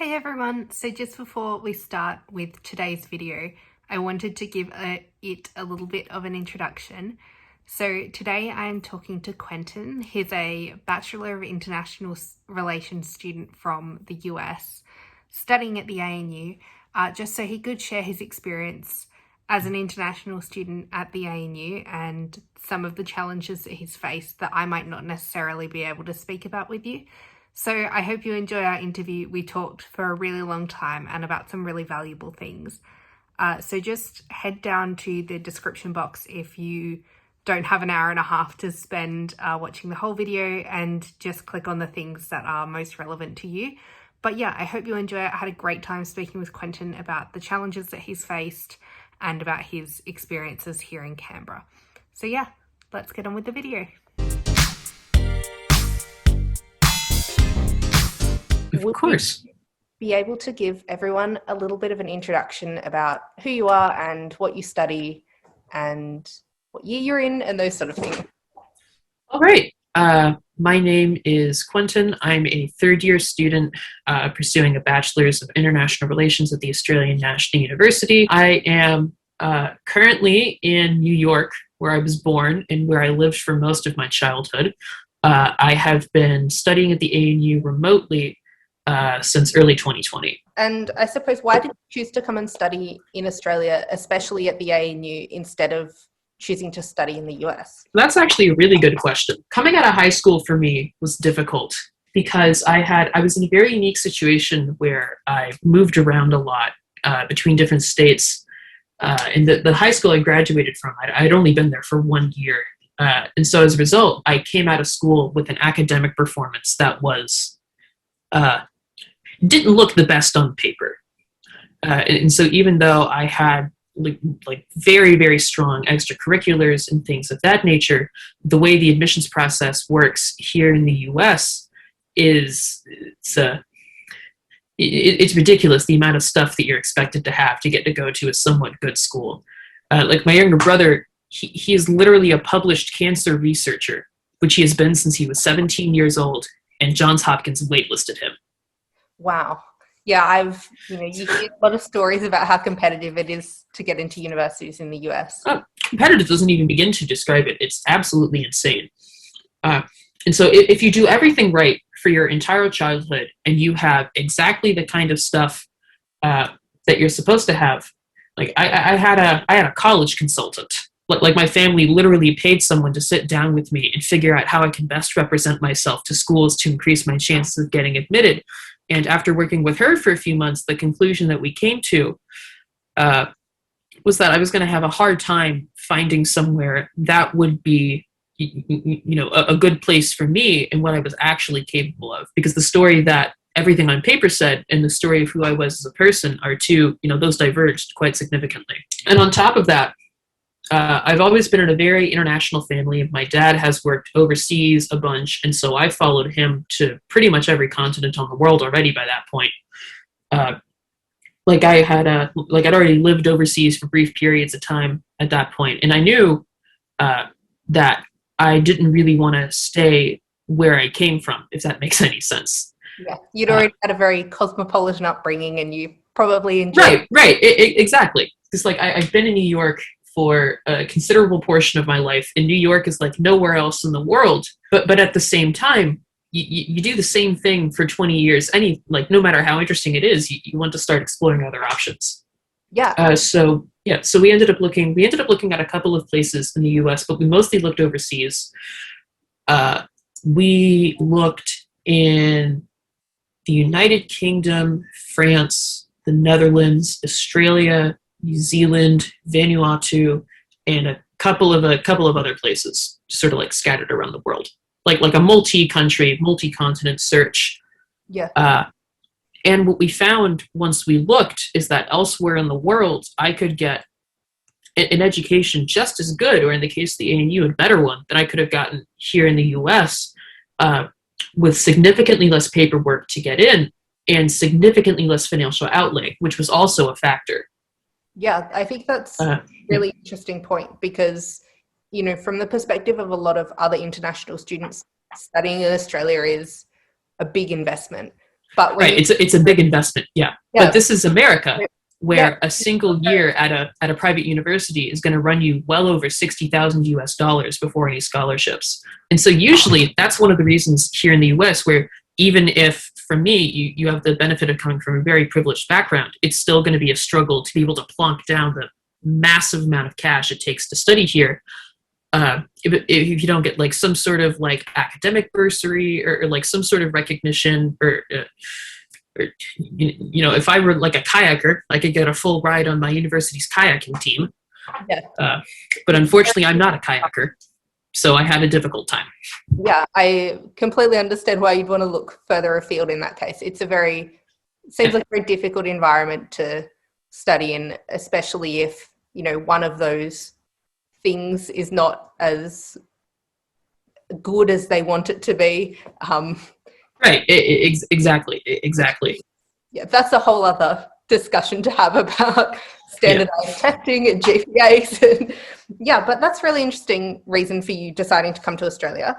Hey everyone, so just before we start with today's video, I wanted to give it a little bit of an introduction. So today I am talking to Quentin. He's a Bachelor of International Relations student from the US, studying at the ANU, just so he could share his experience as an international student at the ANU and some of the challenges that he's faced that I might not necessarily be able to speak about with you. So I hope you enjoy our interview. We talked for a really long time and about some really valuable things. So just head down to the description box if you don't have an hour and a half to spend watching the whole video, and just click on the things that are most relevant to you. But yeah, I hope you enjoy it. I had a great time speaking with Quentin about the challenges that he's faced and about his experiences here in Canberra. So yeah, let's get on with the video. Of course. Be able to give everyone a little bit of an introduction about who you are and what you study and what year you're in and those sort of things. All right. My name is Quentin. I'm a third-year student pursuing a Bachelor's of International Relations at the Australian National University. I am currently in New York, where I was born and where I lived for most of my childhood. I have been studying at the ANU remotely since early 2020. And I suppose, why did you choose to come and study in Australia, especially at the ANU, instead of choosing to study in the US? That's actually a really good question. Coming out of high school for me was difficult because I was in a very unique situation where I moved around a lot between different states. In the high school I graduated from, I'd only been there for 1 year. And so as a result, I came out of school with an academic performance that was didn't look the best on paper. And so even though I had like very, very strong extracurriculars and things of that nature, the way the admissions process works here in the US is it's ridiculous, the amount of stuff that you're expected to have to get to go to a somewhat good school. Like my younger brother, he is literally a published cancer researcher, which he has been since he was 17 years old, and Johns Hopkins waitlisted him. Wow. Yeah, you hear a lot of stories about how competitive it is to get into universities in the US. Competitive doesn't even begin to describe it. It's absolutely insane. And so if you do everything right for your entire childhood and you have exactly the kind of stuff that you're supposed to have, like I had a college consultant. Like my family literally paid someone to sit down with me and figure out how I can best represent myself to schools to increase my chances of getting admitted. And after working with her for a few months, the conclusion that we came to was that I was going to have a hard time finding somewhere that would be, a good place for me and what I was actually capable of. Because the story that everything on paper said and the story of who I was as a person are two, those diverged quite significantly. And on top of that, I've always been in a very international family. My dad has worked overseas a bunch, and so I followed him to pretty much every continent on the world already by that point. I'd already lived overseas for brief periods of time at that point, and I knew that I didn't really want to stay where I came from, if that makes any sense. Yeah, you'd already had a very cosmopolitan upbringing, and you probably enjoyed. Right, exactly. Because I've been in New York for a considerable portion of my life, and New York is like nowhere else in the world. But at the same time, you do the same thing for 20 years. No matter how interesting it is, you want to start exploring other options. Yeah. So we ended up looking at a couple of places in the US, but we mostly looked overseas. We looked in the United Kingdom, France, the Netherlands, Australia, New Zealand, Vanuatu, and a couple of other places, sort of like scattered around the world, like a multi-country, multi-continent search. Yeah. And what we found once we looked is that elsewhere in the world, I could get an education just as good, or in the case of the ANU, a better one than I could have gotten here in the US, with significantly less paperwork to get in and significantly less financial outlay, which was also a factor. Yeah, I think that's a really interesting point because, from the perspective of a lot of other international students, studying in Australia is a big investment. But right, it's a big investment, yeah. But this is America, where a single year at a private university is going to run you well over $60,000 before any scholarships. And so usually that's one of the reasons here in the US where even if, for me, you have the benefit of coming from a very privileged background, it's still going to be a struggle to be able to plonk down the massive amount of cash it takes to study here. If you don't get like some sort of like academic bursary or like some sort of recognition or if I were like a kayaker, I could get a full ride on my university's kayaking team. But unfortunately, I'm not a kayaker, so I had a difficult time. Yeah, I completely understand why you'd want to look further afield in that case. Seems like a very difficult environment to study in, especially if, one of those things is not as good as they want it to be. Right, exactly. Yeah, that's a whole other discussion to have about standardized testing and GPAs. And but that's really interesting reason for you deciding to come to Australia.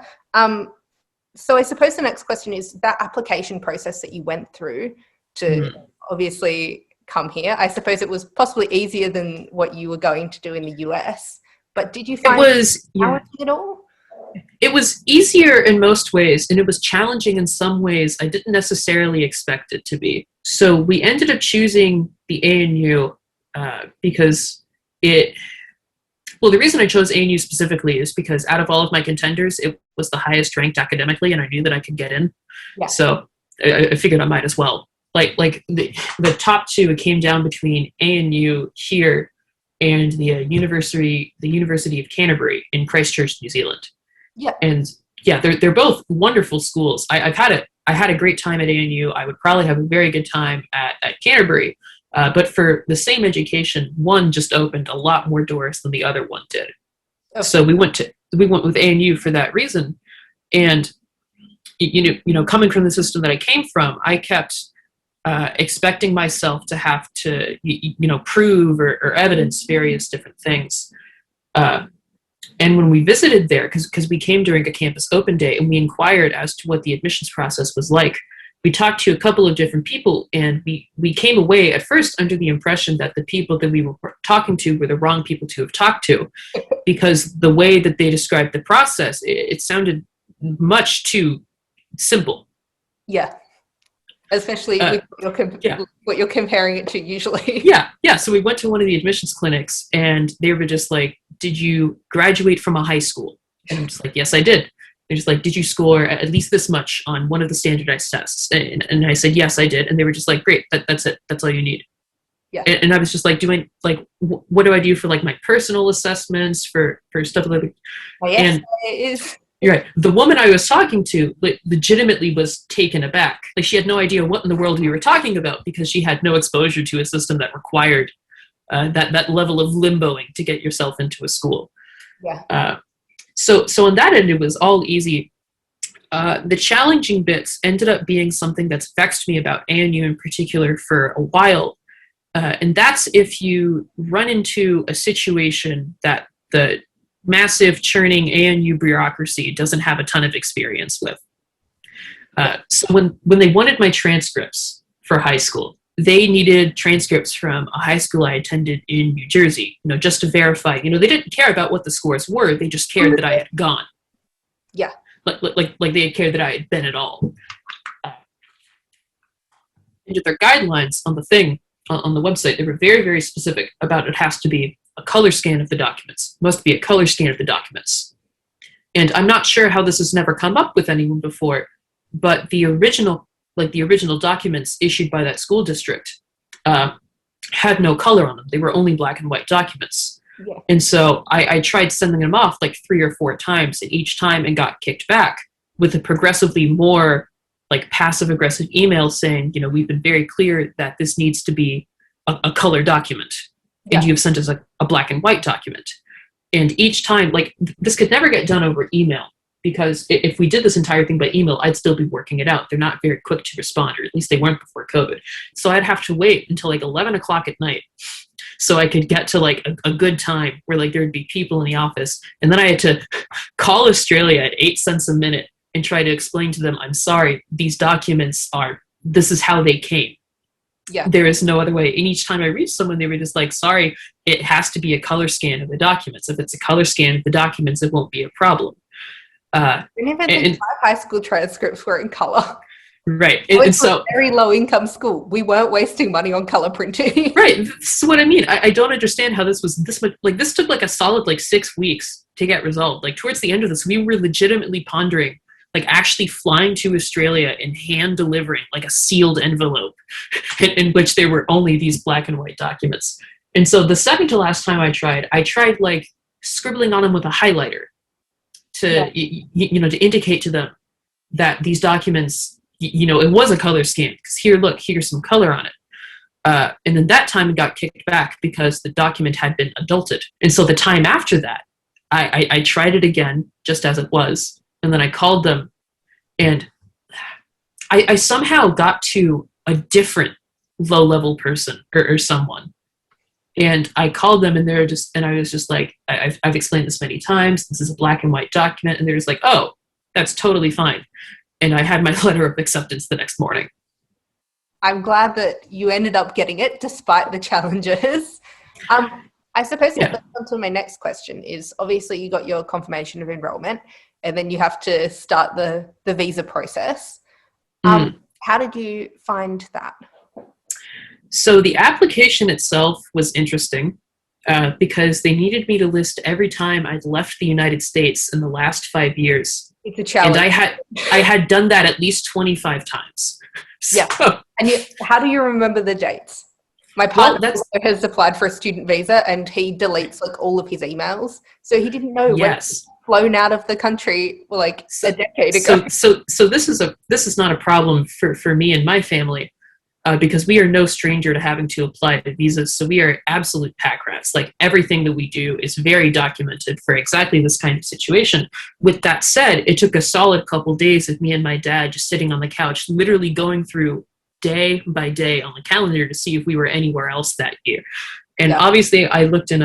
So I suppose the next question is that application process that you went through to obviously come here. I suppose it was possibly easier than what you were going to do in the US, but did you find it challenging at all? It was easier in most ways, and it was challenging in some ways I didn't necessarily expect it to be. So we ended up choosing the ANU because the reason I chose ANU specifically is because out of all of my contenders, it was the highest ranked academically, and I knew that I could get in. Yeah. So I figured I might as well. Like the top two, it came down between ANU here and the University of Canterbury in Christchurch, New Zealand. Yeah. And they're both wonderful schools. I had a great time at ANU. I would probably have a very good time at Canterbury. But for the same education, one just opened a lot more doors than the other one did. Okay. So we went with ANU for that reason. And coming from the system that I came from, I kept expecting myself to have to prove or evidence various different things. And when we visited there, because we came during a campus open day and we inquired as to what the admissions process was like, we talked to a couple of different people, and we came away at first under the impression that the people that we were talking to were the wrong people to have talked to, because the way that they described the process, it sounded much too simple. Yeah. Especially with what you're comparing it to usually. Yeah. So we went to one of the admissions clinics, and they were just like, "Did you graduate from a high school?" And I'm just like, "Yes, I did." They're just like, "Did you score at least this much on one of the standardized tests?" And I said, "Yes, I did." And they were just like, "Great, that's it. That's all you need." Yeah. And I was just like, what do I do for like my personal assessments for stuff like that? Oh, yes, it is. You're right. The woman I was talking to legitimately was taken aback. Like, she had no idea what in the world we were talking about because she had no exposure to a system that required that level of limboing to get yourself into a school. Yeah. So on that end, it was all easy. The challenging bits ended up being something that's vexed me about ANU in particular for a while. And that's if you run into a situation that the massive churning ANU bureaucracy doesn't have a ton of experience with. So when they wanted my transcripts for high school, they needed transcripts from a high school I attended in New Jersey, just to verify, they didn't care about what the scores were. They just cared that I had gone. Yeah. Like they had cared that I had been at all. And their guidelines on the thing, on the website, they were very, very specific about it has to be a color scan of the documents. Must be a color scan of the documents. And I'm not sure how this has never come up with anyone before, but the original documents issued by that school district had no color on them. They were only black and white documents. Yeah. And so I tried sending them off like 3 or 4 times, and each time it got kicked back with a progressively more like passive-aggressive email saying, we've been very clear that this needs to be a color document. And you've sent us a black and white document. And each time, this could never get done over email, because if we did this entire thing by email, I'd still be working it out. They're not very quick to respond, or at least they weren't before COVID. So I'd have to wait until 11 o'clock at night so I could get to a good time where there'd be people in the office. And then I had to call Australia at 8 cents a minute and try to explain to them, I'm sorry, these documents are this is how they came. Yeah. There is no other way. And each time I reached someone, they were just like, sorry, it has to be a color scan of the documents. If it's a color scan of the documents, it won't be a problem. I didn't even think my high school transcripts were in color. Right. And so a very low income school. We weren't wasting money on color printing. Right. That's what I mean. I don't understand how this was this much. Like, this took like a solid like 6 weeks to get resolved. Like, towards the end of this, we were legitimately pondering like actually flying to Australia and hand delivering like a sealed envelope in which there were only these black and white documents. And so the second to last time I tried like scribbling on them with a highlighter to, to indicate to them that these documents, it was a color scan, because here's some color on it. And then that time it got kicked back because the document had been adulted. And so the time after that, I tried it again just as it was. And then I called them, and I somehow got to a different low-level person or someone. And I called them, and I was just like, I've explained this many times. This is a black and white document. And they're just like, oh, that's totally fine. And I had my letter of acceptance the next morning. I'm glad that you ended up getting it despite the challenges. I suppose that leads on to my next question is, obviously you got your confirmation of enrollment, and then you have to start the visa process. How did you find that? So the application itself was interesting because they needed me to list every time I'd left the United States in the last 5 years. It's a challenge. And I had done that at least 25 times. So, yeah. And how do you remember the dates? My partner has applied for a student visa, and he deletes like all of his emails. So he didn't know when he's flown out of the country like a decade ago. So this is not a problem for me and my family. Because we are no stranger to having to apply to visas. So we are absolute pack rats. Like, everything that we do is very documented for exactly this kind of situation. With that said, it took a solid couple days of me and my dad just sitting on the couch, literally going through day by day on the calendar to see if we were anywhere else that year. And obviously I looked at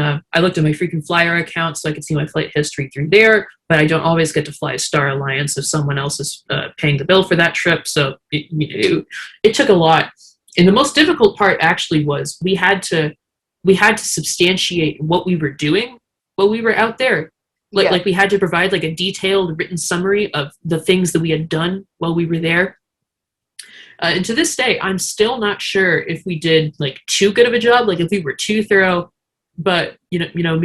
my frequent flyer account so I could see my flight history through there, but I don't always get to fly Star Alliance if someone else is paying the bill for that trip. So it took a lot. And the most difficult part actually was we had to substantiate what we were doing while we were out there. Like we had to provide like a detailed written summary of the things that we had done while we were there. And to this day, I'm still not sure if we did like too good of a job, like if we were too thorough. But me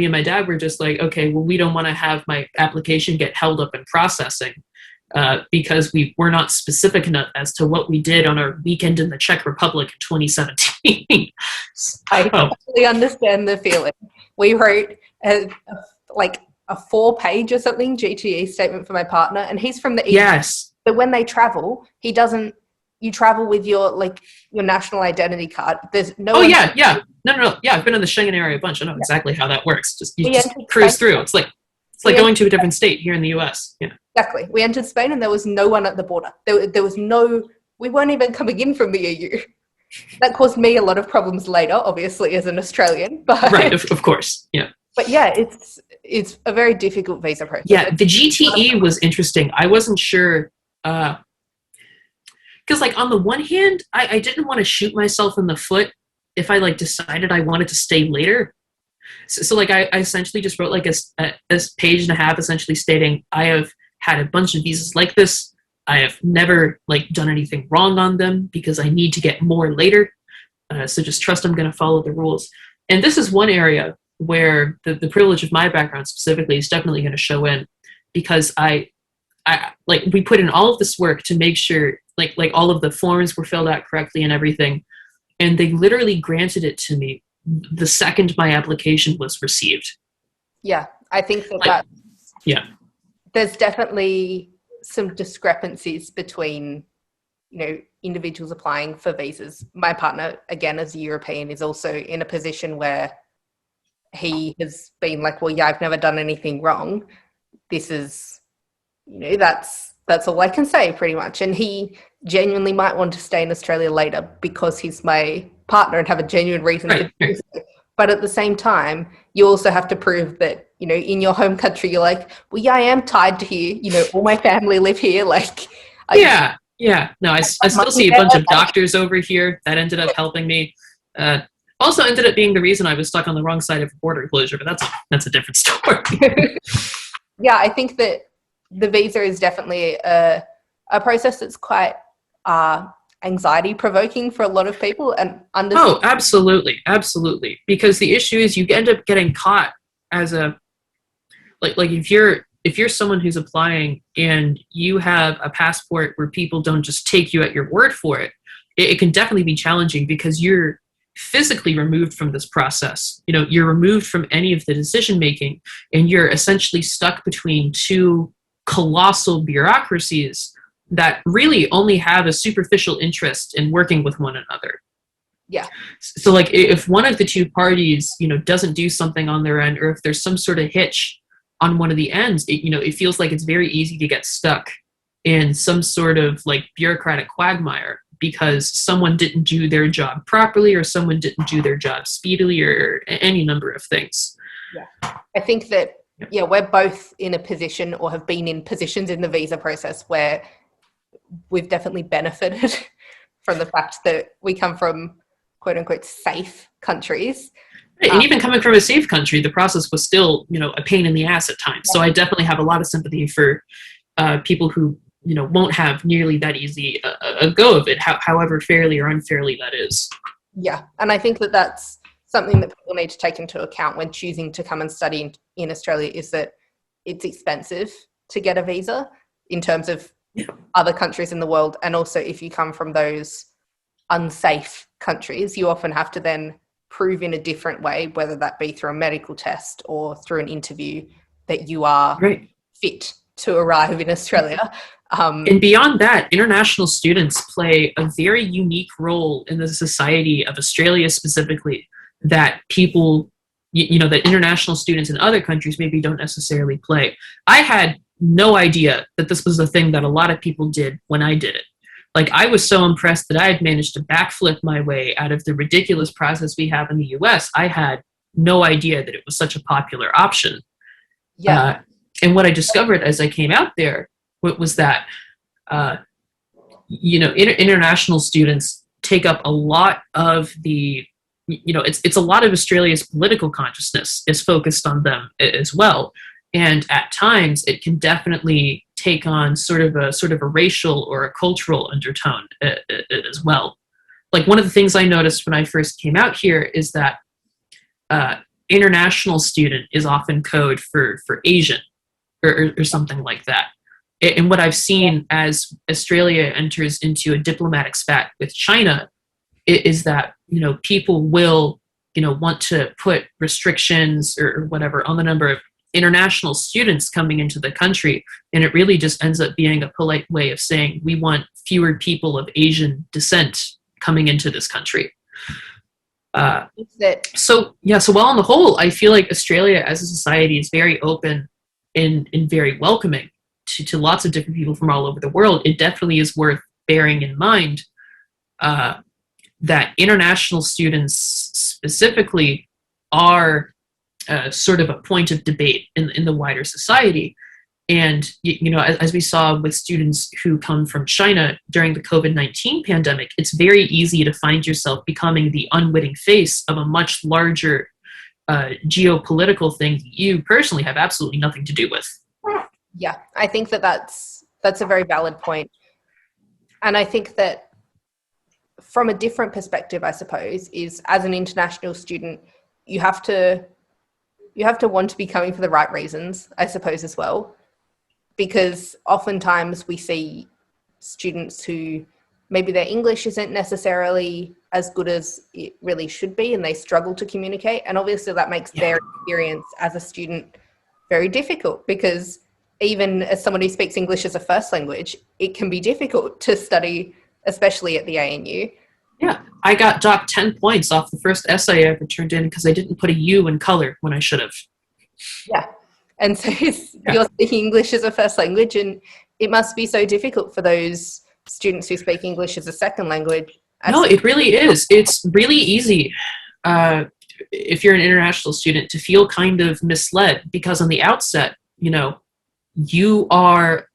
and my dad were just like, okay, well, we don't want to have my application get held up in processing. Because we were not specific enough as to what we did on our weekend in the Czech Republic in 2017. I totally understand the feeling. We wrote a 4-page or something GTE statement for my partner, and he's from the East. Yes. But when they travel, you travel with your national identity card. There's no. Oh yeah. No. Yeah, I've been in the Schengen area a bunch. I know exactly how that works. You just cruise through. It's like going to a different state here in the US. Yeah. Exactly. We entered Spain and there was no one at the border. There was we weren't even coming in from the EU. That caused me a lot of problems later, obviously, as an Australian. But right, of course. Yeah. But yeah, it's a very difficult visa process. Yeah, the GTE was interesting. I wasn't sure because like on the one hand, I didn't want to shoot myself in the foot if I like decided I wanted to stay later. So like I essentially just wrote like a page and a half essentially stating I have had a bunch of visas like this. I have never like done anything wrong on them because I need to get more later. So just trust I'm going to follow the rules. And this is one area where the privilege of my background specifically is definitely going to show in, because I like we put in all of this work to make sure like all of the forms were filled out correctly and everything. And they literally granted it to me the second my application was received. Yeah, I think there's definitely some discrepancies between, individuals applying for visas. My partner, again, as a European, is also in a position where he has been like, well, yeah, I've never done anything wrong. This is, that's all I can say pretty much. And he genuinely might want to stay in Australia later because he's my partner and have a genuine reason to do so. But at the same time, you also have to prove that, in your home country, you're like, well, yeah, I am tied to here. All my family live here. Like, yeah. Yeah, no, I still see a bunch of doctors over here that ended up helping me. Also ended up being the reason I was stuck on the wrong side of a border closure, but that's a different story. Yeah, I think that the visa is definitely a process that's quite anxiety provoking for a lot of people, and Oh, absolutely, absolutely. Because the issue is you end up getting caught as a like if you're someone who's applying and you have a passport where people don't just take you at your word for it, it can definitely be challenging because you're physically removed from this process. You know, you're removed from any of the decision making, and you're essentially stuck between two colossal bureaucracies that really only have a superficial interest in working with one another. Yeah. So like if one of the two parties, you know, doesn't do something on their end, or if there's some sort of hitch on one of the ends, it feels like it's very easy to get stuck in some sort of like bureaucratic quagmire because someone didn't do their job properly or someone didn't do their job speedily or any number of things. Yeah. I think that, yeah, we're both in a position or have been in positions in the visa process where we've definitely benefited from the fact that we come from quote unquote safe countries. And even coming from a safe country, the process was still, a pain in the ass at times. So I definitely have a lot of sympathy for people who, won't have nearly that easy a go of it, however fairly or unfairly that is. Yeah. And I think that that's something that people need to take into account when choosing to come and study in Australia, is that it's expensive to get a visa in terms of other countries in the world. And also if you come from those unsafe countries, you often have to then prove in a different way, whether that be through a medical test or through an interview, that you are fit to arrive in Australia. And beyond that, international students play a very unique role in the society of Australia specifically that people, that international students in other countries maybe don't necessarily play. I had no idea that this was a thing that a lot of people did when I did it. Like, I was so impressed that I had managed to backflip my way out of the ridiculous process we have in the US. I had no idea that it was such a popular option. Yeah. And what I discovered as I came out there was that, international students take up a lot of the, it's a lot of Australia's political consciousness is focused on them as well. And at times it can definitely take on sort of a racial or a cultural undertone as well. Like, one of the things I noticed when I first came out here is that international student is often code for Asian or something like that. And what I've seen as Australia enters into a diplomatic spat with China is that, people will, want to put restrictions or whatever on the number of international students coming into the country. And it really just ends up being a polite way of saying, we want fewer people of Asian descent coming into this country. So while on the whole, I feel like Australia as a society is very open and very welcoming to lots of different people from all over the world, it definitely is worth bearing in mind that international students specifically are sort of a point of debate in the wider society. And, as we saw with students who come from China during the COVID-19 pandemic, it's very easy to find yourself becoming the unwitting face of a much larger geopolitical thing that you personally have absolutely nothing to do with. Yeah, I think that's a very valid point. And I think that from a different perspective, I suppose, is as an international student, you have to want to be coming for the right reasons, I suppose, as well. Because oftentimes we see students who maybe their English isn't necessarily as good as it really should be, and they struggle to communicate. And obviously that makes their experience as a student very difficult, because even as someone who speaks English as a first language, it can be difficult to study, especially at the ANU. Yeah, I got docked 10 points off the first essay I ever turned in because I didn't put a U in color when I should have. Yeah. And so you're speaking English as a first language, and it must be so difficult for those students who speak English as a second language. No, it really is. It's really easy if you're an international student to feel kind of misled, because on the outset, you are,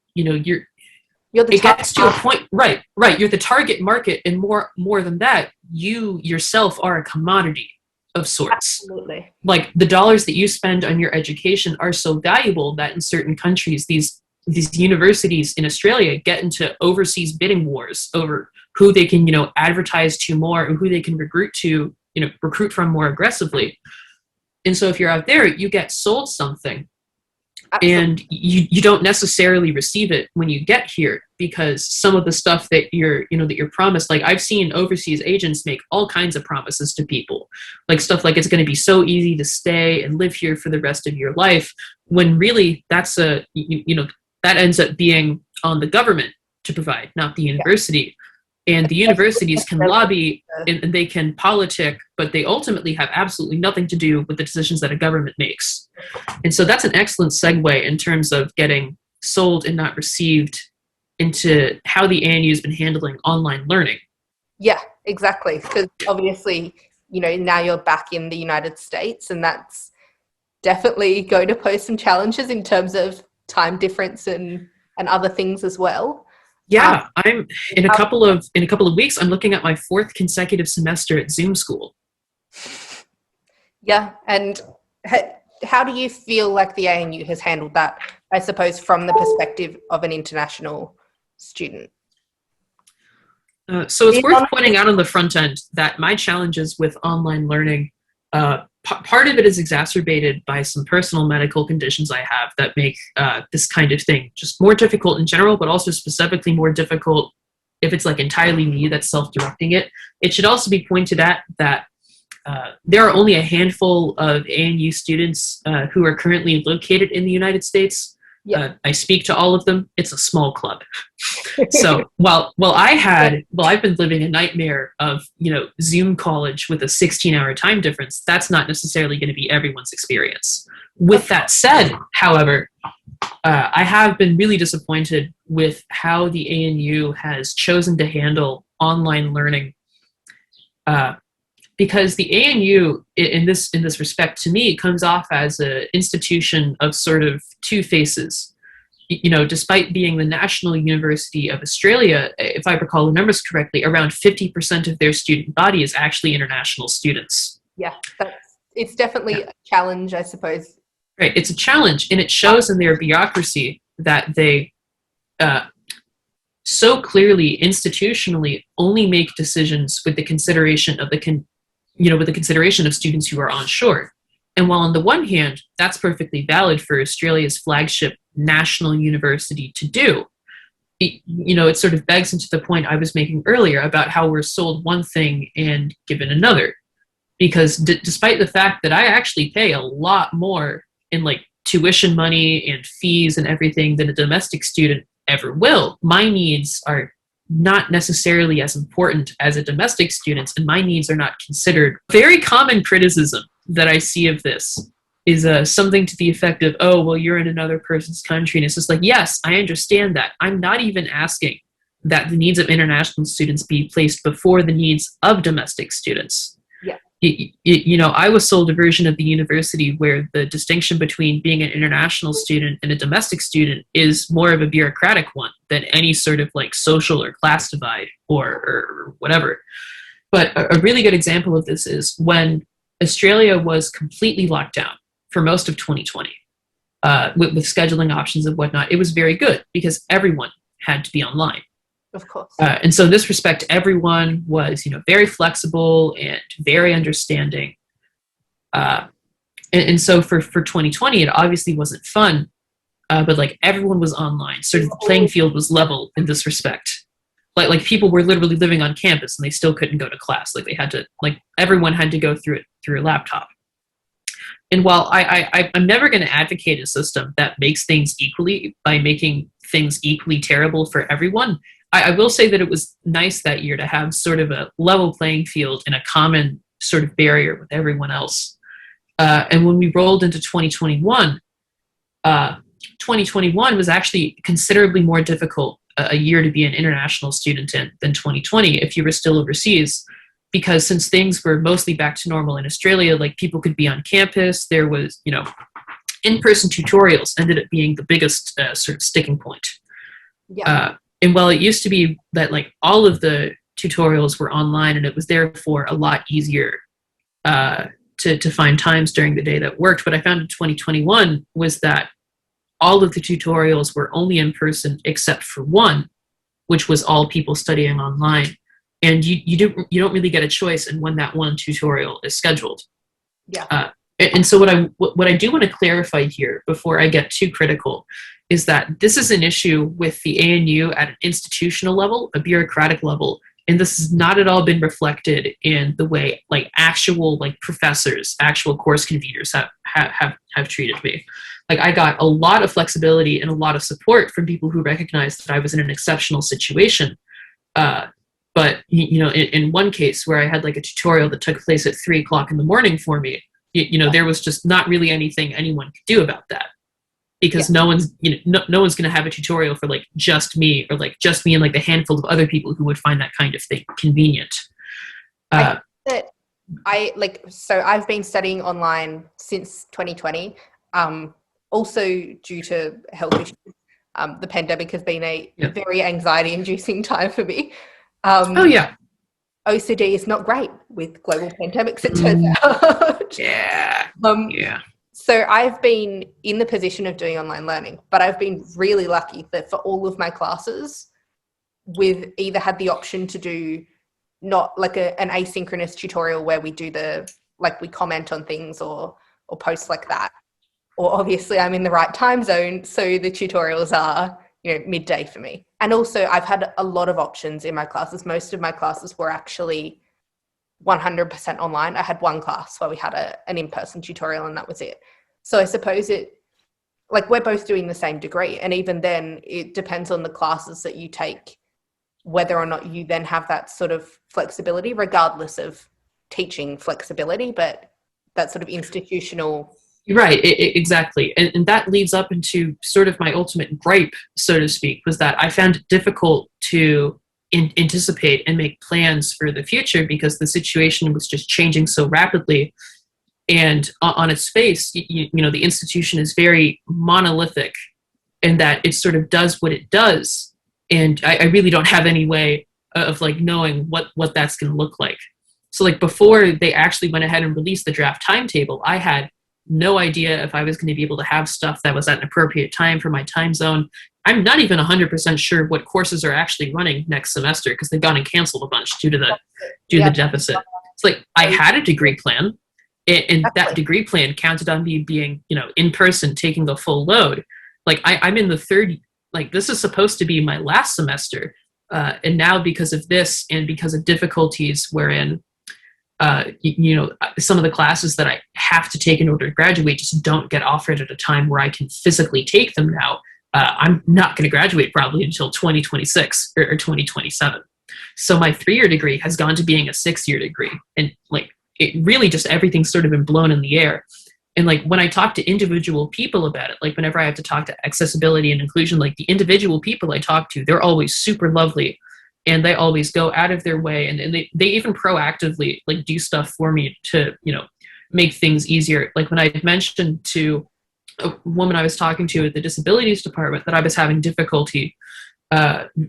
You're the it gets to a target. point, right, you're the target market, and more than that, you yourself are a commodity of sorts. Absolutely. Like, the dollars that you spend on your education are so valuable that in certain countries, these universities in Australia get into overseas bidding wars over who they can, advertise to more, and who they can recruit from more aggressively. And so if you're out there, you get sold something. Absolutely. And you don't necessarily receive it when you get here, because some of the stuff that you're promised, like, I've seen overseas agents make all kinds of promises to people, like stuff like it's going to be so easy to stay and live here for the rest of your life, when really that's that ends up being on the government to provide, not the university. And the universities can lobby and they can politic, but they ultimately have absolutely nothing to do with the decisions that a government makes. And so that's an excellent segue in terms of getting sold and not received into how the ANU has been handling online learning. Yeah, exactly. Because obviously, now you're back in the United States, and that's definitely going to pose some challenges in terms of time difference and other things as well. Yeah, I'm in a couple of weeks. I'm looking at my 4th consecutive semester at Zoom school. Yeah, and how do you feel like the ANU has handled that, I suppose, from the perspective of an international student? So it's worth pointing out on the front end that my challenges with online learning, part of it is exacerbated by some personal medical conditions I have that make this kind of thing just more difficult in general, but also specifically more difficult if it's like entirely me that's self-directing it. It should also be pointed at that there are only a handful of ANU students who are currently located in the United States. Yeah. I speak to all of them. It's a small club. So while I've been living a nightmare of, Zoom college with a 16-hour time difference, that's not necessarily going to be everyone's experience. With that said, however, I have been really disappointed with how the ANU has chosen to handle online learning, because the ANU, in this respect, to me, comes off as an institution of sort of two faces. Despite being the National University of Australia, if I recall the numbers correctly, around 50% of their student body is actually international students. Yeah, it's definitely a challenge, I suppose. Right, it's a challenge, and it shows in their bureaucracy that they so clearly, institutionally, only make decisions with the consideration of students who are onshore. And while on the one hand, that's perfectly valid for Australia's flagship national university to do, it sort of begs into the point I was making earlier about how we're sold one thing and given another. Because despite the fact that I actually pay a lot more in like tuition money and fees and everything than a domestic student ever will, my needs are not necessarily as important as a domestic student's, and my needs are not considered. Very common criticism that I see of this is something to the effect of, oh, well, you're in another person's country. And it's just like, yes, I understand that. I'm not even asking that the needs of international students be placed before the needs of domestic students. Yeah. I was sold a version of the university where the distinction between being an international student and a domestic student is more of a bureaucratic one than any sort of like social or class divide or whatever. But a really good example of this is when Australia was completely locked down for most of 2020 with scheduling options and whatnot. It was very good because everyone had to be online. Of course. And so in this respect, everyone was, very flexible and very understanding. And so for 2020, it obviously wasn't fun, but like everyone was online. Sort of the playing field was level in this respect. Like people were literally living on campus and they still couldn't go to class. Like they had to, everyone had to go through it through a laptop. And while I'm never going to advocate a system that makes things equally by making things equally terrible for everyone, I will say that it was nice that year to have sort of a level playing field and a common sort of barrier with everyone else. And when we rolled into 2021, 2021 was actually considerably more difficult a year to be an international student in than 2020 if you were still overseas. Because since things were mostly back to normal in Australia, like people could be on campus, there was, in-person tutorials ended up being the biggest sort of sticking point. Yeah. And while it used to be that like all of the tutorials were online and it was therefore a lot easier to find times during the day that worked, what I found in 2021 was that all of the tutorials were only in person except for one, which was all people studying online. And you don't really get a choice in when that one tutorial is scheduled. Yeah. And so what I do want to clarify here before I get too critical is that this is an issue with the ANU at an institutional level, a bureaucratic level, and this has not at all been reflected in the way like actual like professors, actual course conveners have treated me. Like I got a lot of flexibility and a lot of support from people who recognized that I was in an exceptional situation. But in one case where I had like a tutorial that took place at 3:00 in the morning for me, there was just not really anything anyone could do about that, because no one's going to have a tutorial for like just me, or like just me and like the handful of other people who would find that kind of thing convenient. So I've been studying online since 2020, also due to health issues. The pandemic has been a very anxiety-inducing time for me. OCD is not great with global pandemics, it turns out. So I've been in the position of doing online learning, but I've been really lucky that for all of my classes, we've either had the option to do not like an asynchronous tutorial where we do we comment on things or post like that, or obviously I'm in the right time zone, so the tutorials are midday for me. And also I've had a lot of options in my classes. Most of my classes were actually 100% online. I had one class where we had an in-person tutorial and that was it. So I suppose we're both doing the same degree, and even then it depends on the classes that you take, whether or not you then have that sort of flexibility, regardless of teaching flexibility, but that sort of institutional. Right, exactly. And that leads up into sort of my ultimate gripe, so to speak, was that I found it difficult to anticipate and make plans for the future because the situation was just changing so rapidly. And on its face, the institution is very monolithic in that it sort of does what it does. And I really don't have any way of like knowing what that's going to look like. So like before they actually went ahead and released the draft timetable, I had no idea if I was going to be able to have stuff that was at an appropriate time for my time zone. I'm not even 100% sure what courses are actually running next semester because they've gone and canceled a bunch due to the deficit. It's like I had a degree plan, and that degree plan counted on me being, in person, taking the full load. Like I'm in the third, like this is supposed to be my last semester. And now because of this and because of difficulties wherein some of the classes that I have to take in order to graduate just don't get offered at a time where I can physically take them now. I'm not going to graduate probably until 2026 or 2027. So my 3-year degree has gone to being a 6-year degree. And like, it really just everything's sort of been blown in the air. And like when I talk to individual people about it, like whenever I have to talk to accessibility and inclusion, like the individual people I talk to, they're always super lovely. And they always go out of their way, and they even proactively like do stuff for me to, make things easier. Like when I mentioned to a woman I was talking to at the disabilities department that I was having difficulty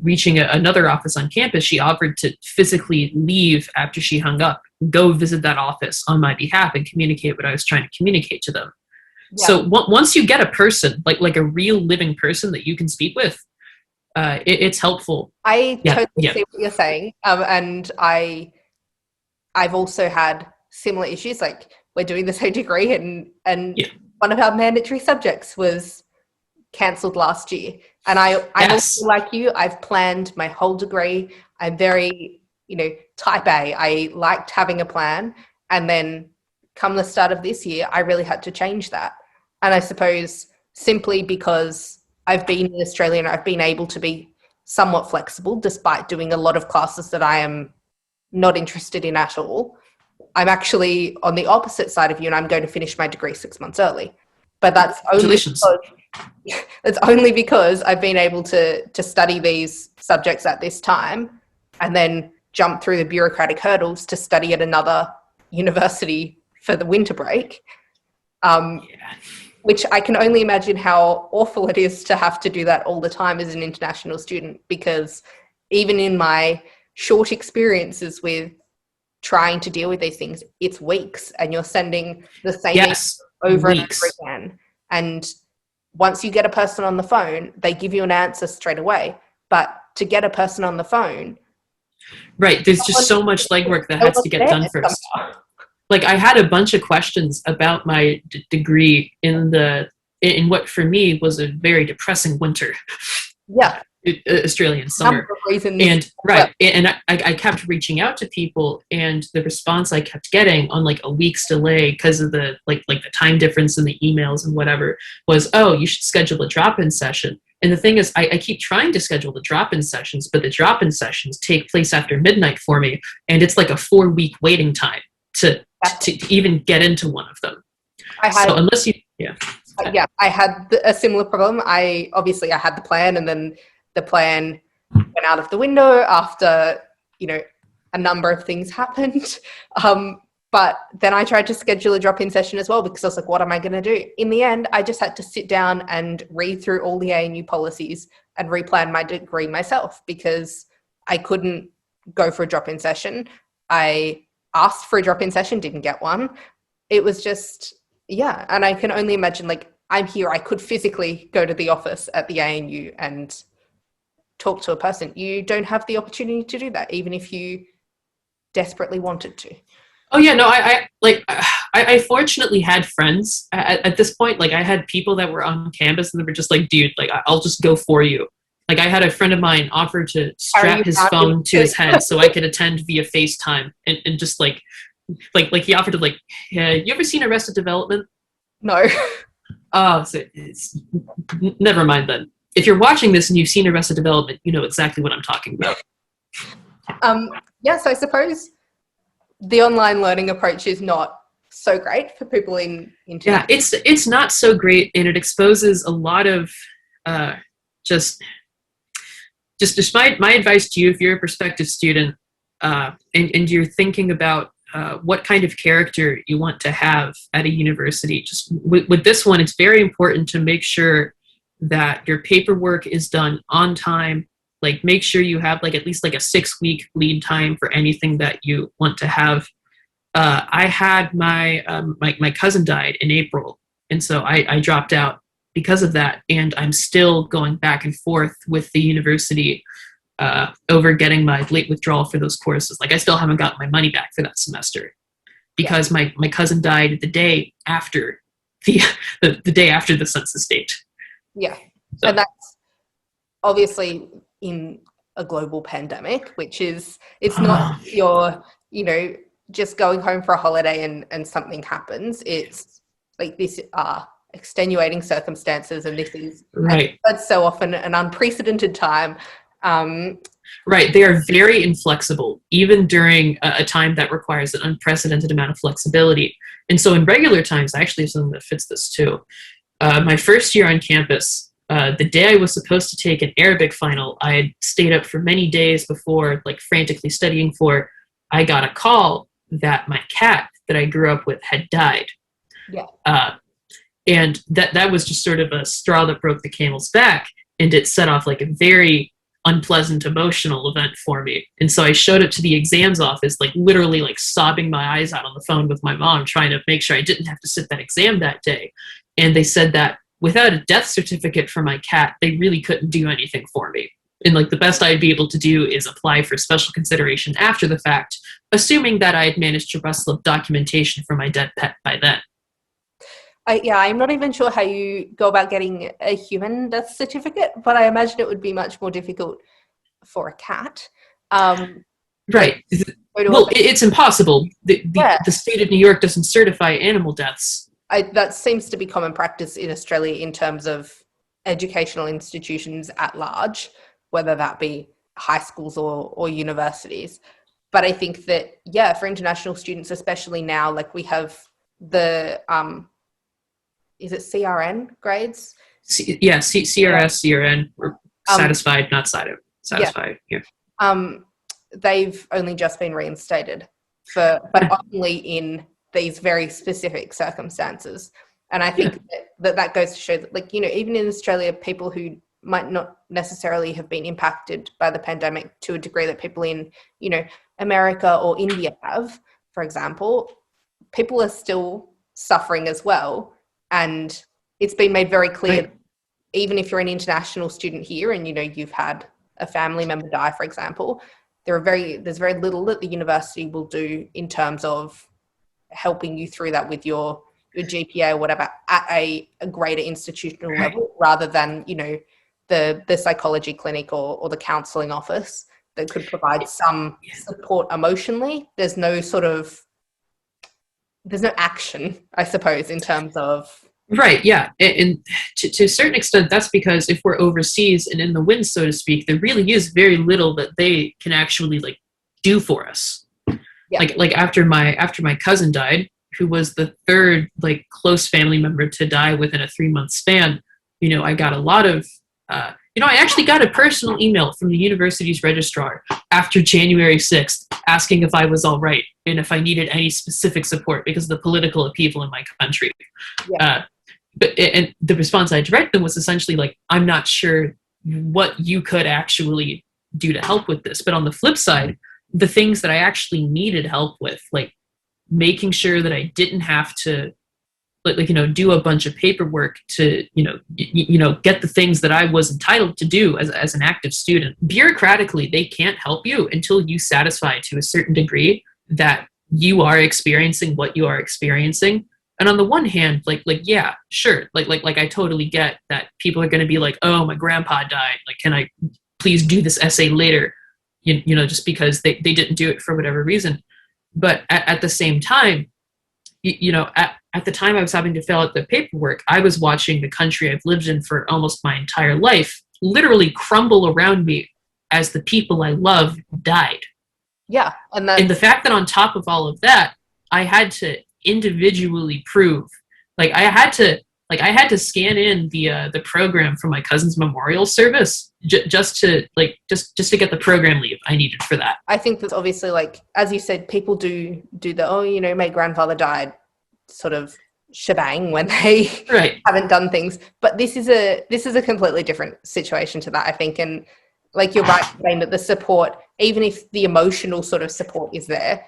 reaching another office on campus, she offered to physically leave after she hung up, go visit that office on my behalf and communicate what I was trying to communicate to them. Yeah. So once you get a person, like a real living person that you can speak with, it's helpful. I totally see what you're saying. And I've also had similar issues. Like we're doing the same degree and one of our mandatory subjects was cancelled last year. And I'm also like you, I've planned my whole degree. I'm very, type A. I liked having a plan. And then come the start of this year, I really had to change that. And I suppose simply because I've been in Australia and I've been able to be somewhat flexible despite doing a lot of classes that I am not interested in at all. I'm actually on the opposite side of you and I'm going to finish my degree 6 months early. But that's only because I've been able to study these subjects at this time and then jump through the bureaucratic hurdles to study at another university for the winter break. which I can only imagine how awful it is to have to do that all the time as an international student, because even in my short experiences with trying to deal with these things, it's weeks, and you're sending the same Yes, over weeks. and over again. And once you get a person on the phone, they give you an answer straight away. But to get a person on the phone, right, there's just so much legwork that has to get done first. Like, I had a bunch of questions about my degree in what for me was a very depressing winter. Yeah. Australian summer. And I kept reaching out to people, and the response I kept getting on like a week's delay because of the like the time difference in the emails and whatever was, oh, you should schedule a drop-in session. And the thing is, I keep trying to schedule the drop-in sessions, but the drop-in sessions take place after midnight for me, and it's like a 4-week waiting time to even get into one of them. So unless you, I had a similar problem. I had the plan, and then the plan went out of the window after, a number of things happened. But then I tried to schedule a drop-in session as well, because I was like, what am I going to do? In the end, I just had to sit down and read through all the ANU policies and replan my degree myself, because I couldn't go for a drop-in session. I asked for a drop-in session, didn't get one. It was just, and I can only imagine, like, I'm here, I could physically go to the office at the ANU and talk to a person. You don't have the opportunity to do that, even if you desperately wanted to. Oh yeah, no, I fortunately had friends at this point. Like, I had people that were on campus, and they were just like, dude, like, I'll just go for you. Like, I had a friend of mine offer to strap his phone to his head so I could attend via FaceTime, and just like he offered to, like, yeah, you ever seen Arrested Development? No. Oh, so never mind then. If you're watching this and you've seen Arrested Development, you know exactly what I'm talking about. So I suppose the online learning approach is not so great for people in yeah, it's not so great, and it exposes a lot of just my advice to you, if you're a prospective student and you're thinking about what kind of character you want to have at a university. Just with this one, it's very important to make sure that your paperwork is done on time. Like, make sure you have like at least like a 6-week lead time for anything that you want to have. I had my cousin died in April, and so I dropped out because of that, and I'm still going back and forth with the university over getting my late withdrawal for those courses. Like, I still haven't gotten my money back for that semester because my cousin died the day after the day after the census date. Yeah, so. And that's obviously in a global pandemic, which is, it's not your, just going home for a holiday and something happens. It's like, this are extenuating circumstances, and this is right. That's so often an unprecedented time. Right, they are very inflexible, even during a time that requires an unprecedented amount of flexibility. And so in regular times, I actually have something that fits this too. My first year on campus, the day I was supposed to take an Arabic final, I had stayed up for many days before, like, frantically studying for. I got a call that my cat that I grew up with had died. Yeah. And that was just sort of a straw that broke the camel's back, and it set off like a very unpleasant emotional event for me. And so I showed it to the exams office, like literally like sobbing my eyes out on the phone with my mom, trying to make sure I didn't have to sit that exam that day. And they said that without a death certificate for my cat, they really couldn't do anything for me. And like, the best I'd be able to do is apply for special consideration after the fact, assuming that I had managed to rustle up documentation for my dead pet by then. I'm not even sure how you go about getting a human death certificate, but I imagine it would be much more difficult for a cat. Right. Well, it's impossible. The state of New York doesn't certify animal deaths. That seems to be common practice in Australia in terms of educational institutions at large, whether that be high schools or universities. But I think that, for international students, especially now, like, we have the... is it CRN grades? CRS, CRN, or satisfied, not satisfied. Yeah. They've only just been reinstated, but only in these very specific circumstances. And I think that goes to show that, like, even in Australia, people who might not necessarily have been impacted by the pandemic to a degree that people in, America or India have, for example, people are still suffering as well. And it's been made very clear, Right. even if you're an international student here and, you've had a family member die, for example, there's very little that the university will do in terms of helping you through that with your GPA or whatever at a greater institutional level, rather than, the psychology clinic or the counselling office that could provide some support emotionally. There's no action, I suppose, in terms of... Right, yeah. And to a certain extent, that's because if we're overseas and in the wind, so to speak, there really is very little that they can actually like do for us. Yeah. Like after my cousin died, who was the third like close family member to die within a 3-month span, I got a lot of I actually got a personal email from the university's registrar after January 6th asking if I was all right and if I needed any specific support because of the political upheaval in my country. Yeah. And the response I directed them was essentially like, I'm not sure what you could actually do to help with this. But on the flip side, the things that I actually needed help with, like making sure that I didn't have to do a bunch of paperwork to, get the things that I was entitled to do as an active student. Bureaucratically, they can't help you until you satisfy to a certain degree that you are experiencing what you are experiencing. And on the one hand, yeah, sure. Like I totally get that people are going to be like, oh, my grandpa died. Like, can I please do this essay later? Just because they didn't do it for whatever reason. But at the same time, at the time I was having to fill out the paperwork, I was watching the country I've lived in for almost my entire life literally crumble around me as the people I love died. Yeah. And the fact that on top of all of that, I had to individually prove, I had to scan in the program for my cousin's memorial service just to get the program leave I needed for that. I think that's obviously, as you said, people do the, my grandfather died sort of shebang when they haven't done things. But this is a completely different situation to that, I think. And you're right saying that the support, even if the emotional sort of support is there,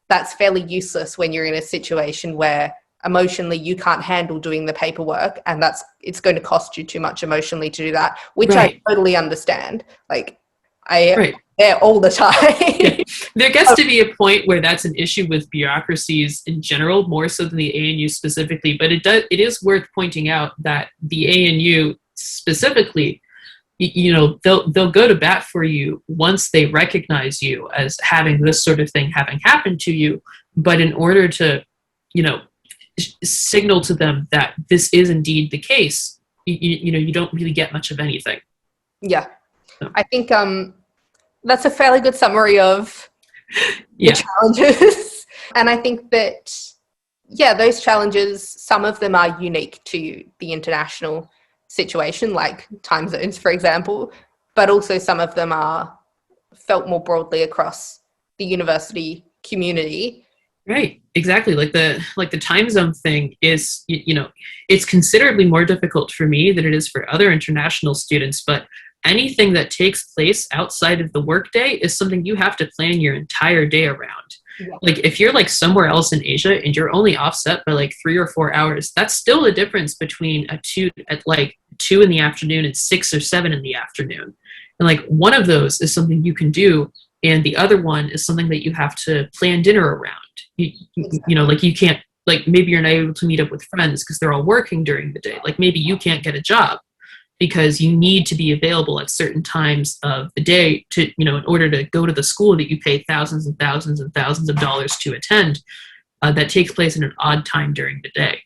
that's fairly useless when you're in a situation where emotionally you can't handle doing the paperwork, and it's going to cost you too much emotionally to do that, which I totally understand. I there all the time. Yeah. There gets to be a point where that's an issue with bureaucracies in general, more so than the ANU specifically. But it is worth pointing out that the ANU specifically, they'll go to bat for you once they recognize you as having this sort of thing having happened to you. But in order to, signal to them that this is indeed the case, you don't really get much of anything. Yeah. So. I think that's a fairly good summary of the challenges. And I think that, those challenges, some of them are unique to the international situation, like Timezones, for example, but also some of them are felt more broadly across the university community. Right, exactly. Like the time zone thing is, it's considerably more difficult for me than it is for other international students, but anything that takes place outside of the workday is something you have to plan your entire day around. Yeah. If you're somewhere else in Asia and you're only offset by 3 or 4 hours, that's still a difference between 2 in the afternoon and 6 or 7 in the afternoon. And one of those is something you can do, and the other one is something that you have to plan dinner around. You can't, maybe you're not able to meet up with friends because they're all working during the day. Maybe you can't get a job because you need to be available at certain times of the day to, in order to go to the school that you pay thousands and thousands and thousands of dollars to attend, that takes place in an odd time during the day.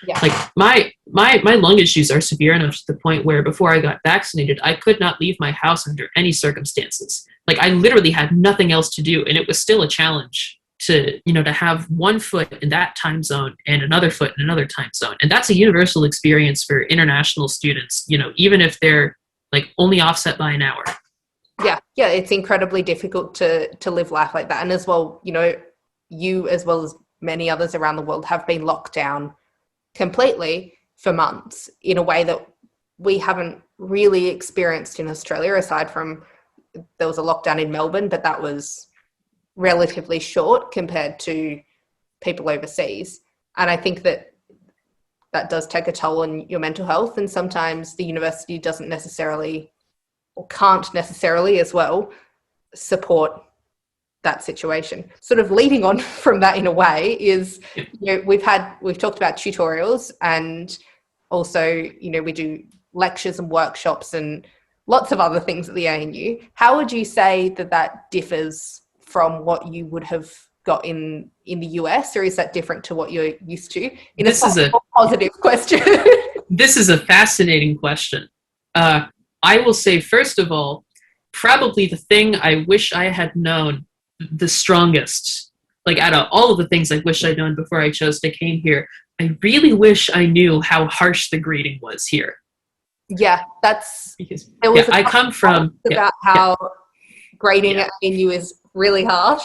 Yeah. My lung issues are severe enough to the point where before I got vaccinated, I could not leave my house under any circumstances. I literally had nothing else to do, and it was still a challenge to have one foot in that time zone and another foot in another time zone. And that's a universal experience for international students, even if they're only offset by an hour. Yeah, it's incredibly difficult to live life like that. And as well, you as well as many others around the world have been locked down completely for months in a way that we haven't really experienced in Australia, aside from there was a lockdown in Melbourne, but that was relatively short compared to people overseas. And I think that does take a toll on your mental health, and sometimes the university doesn't necessarily, or can't necessarily as well, support that situation. Sort of leading on from that in a way is, we've talked about tutorials, and also, we do lectures and workshops and lots of other things at the ANU. How would you say that differs from what you would have got in the US, or is that different to what you're used to? This is a positive question. This is a fascinating question. I will say, first of all, probably the thing I wish I had known the strongest, like out of all of the things I wish I'd known before I chose to came here, I really wish I knew how harsh the grading was here. Yeah, that's because I come from about how grading at ANU is really harsh.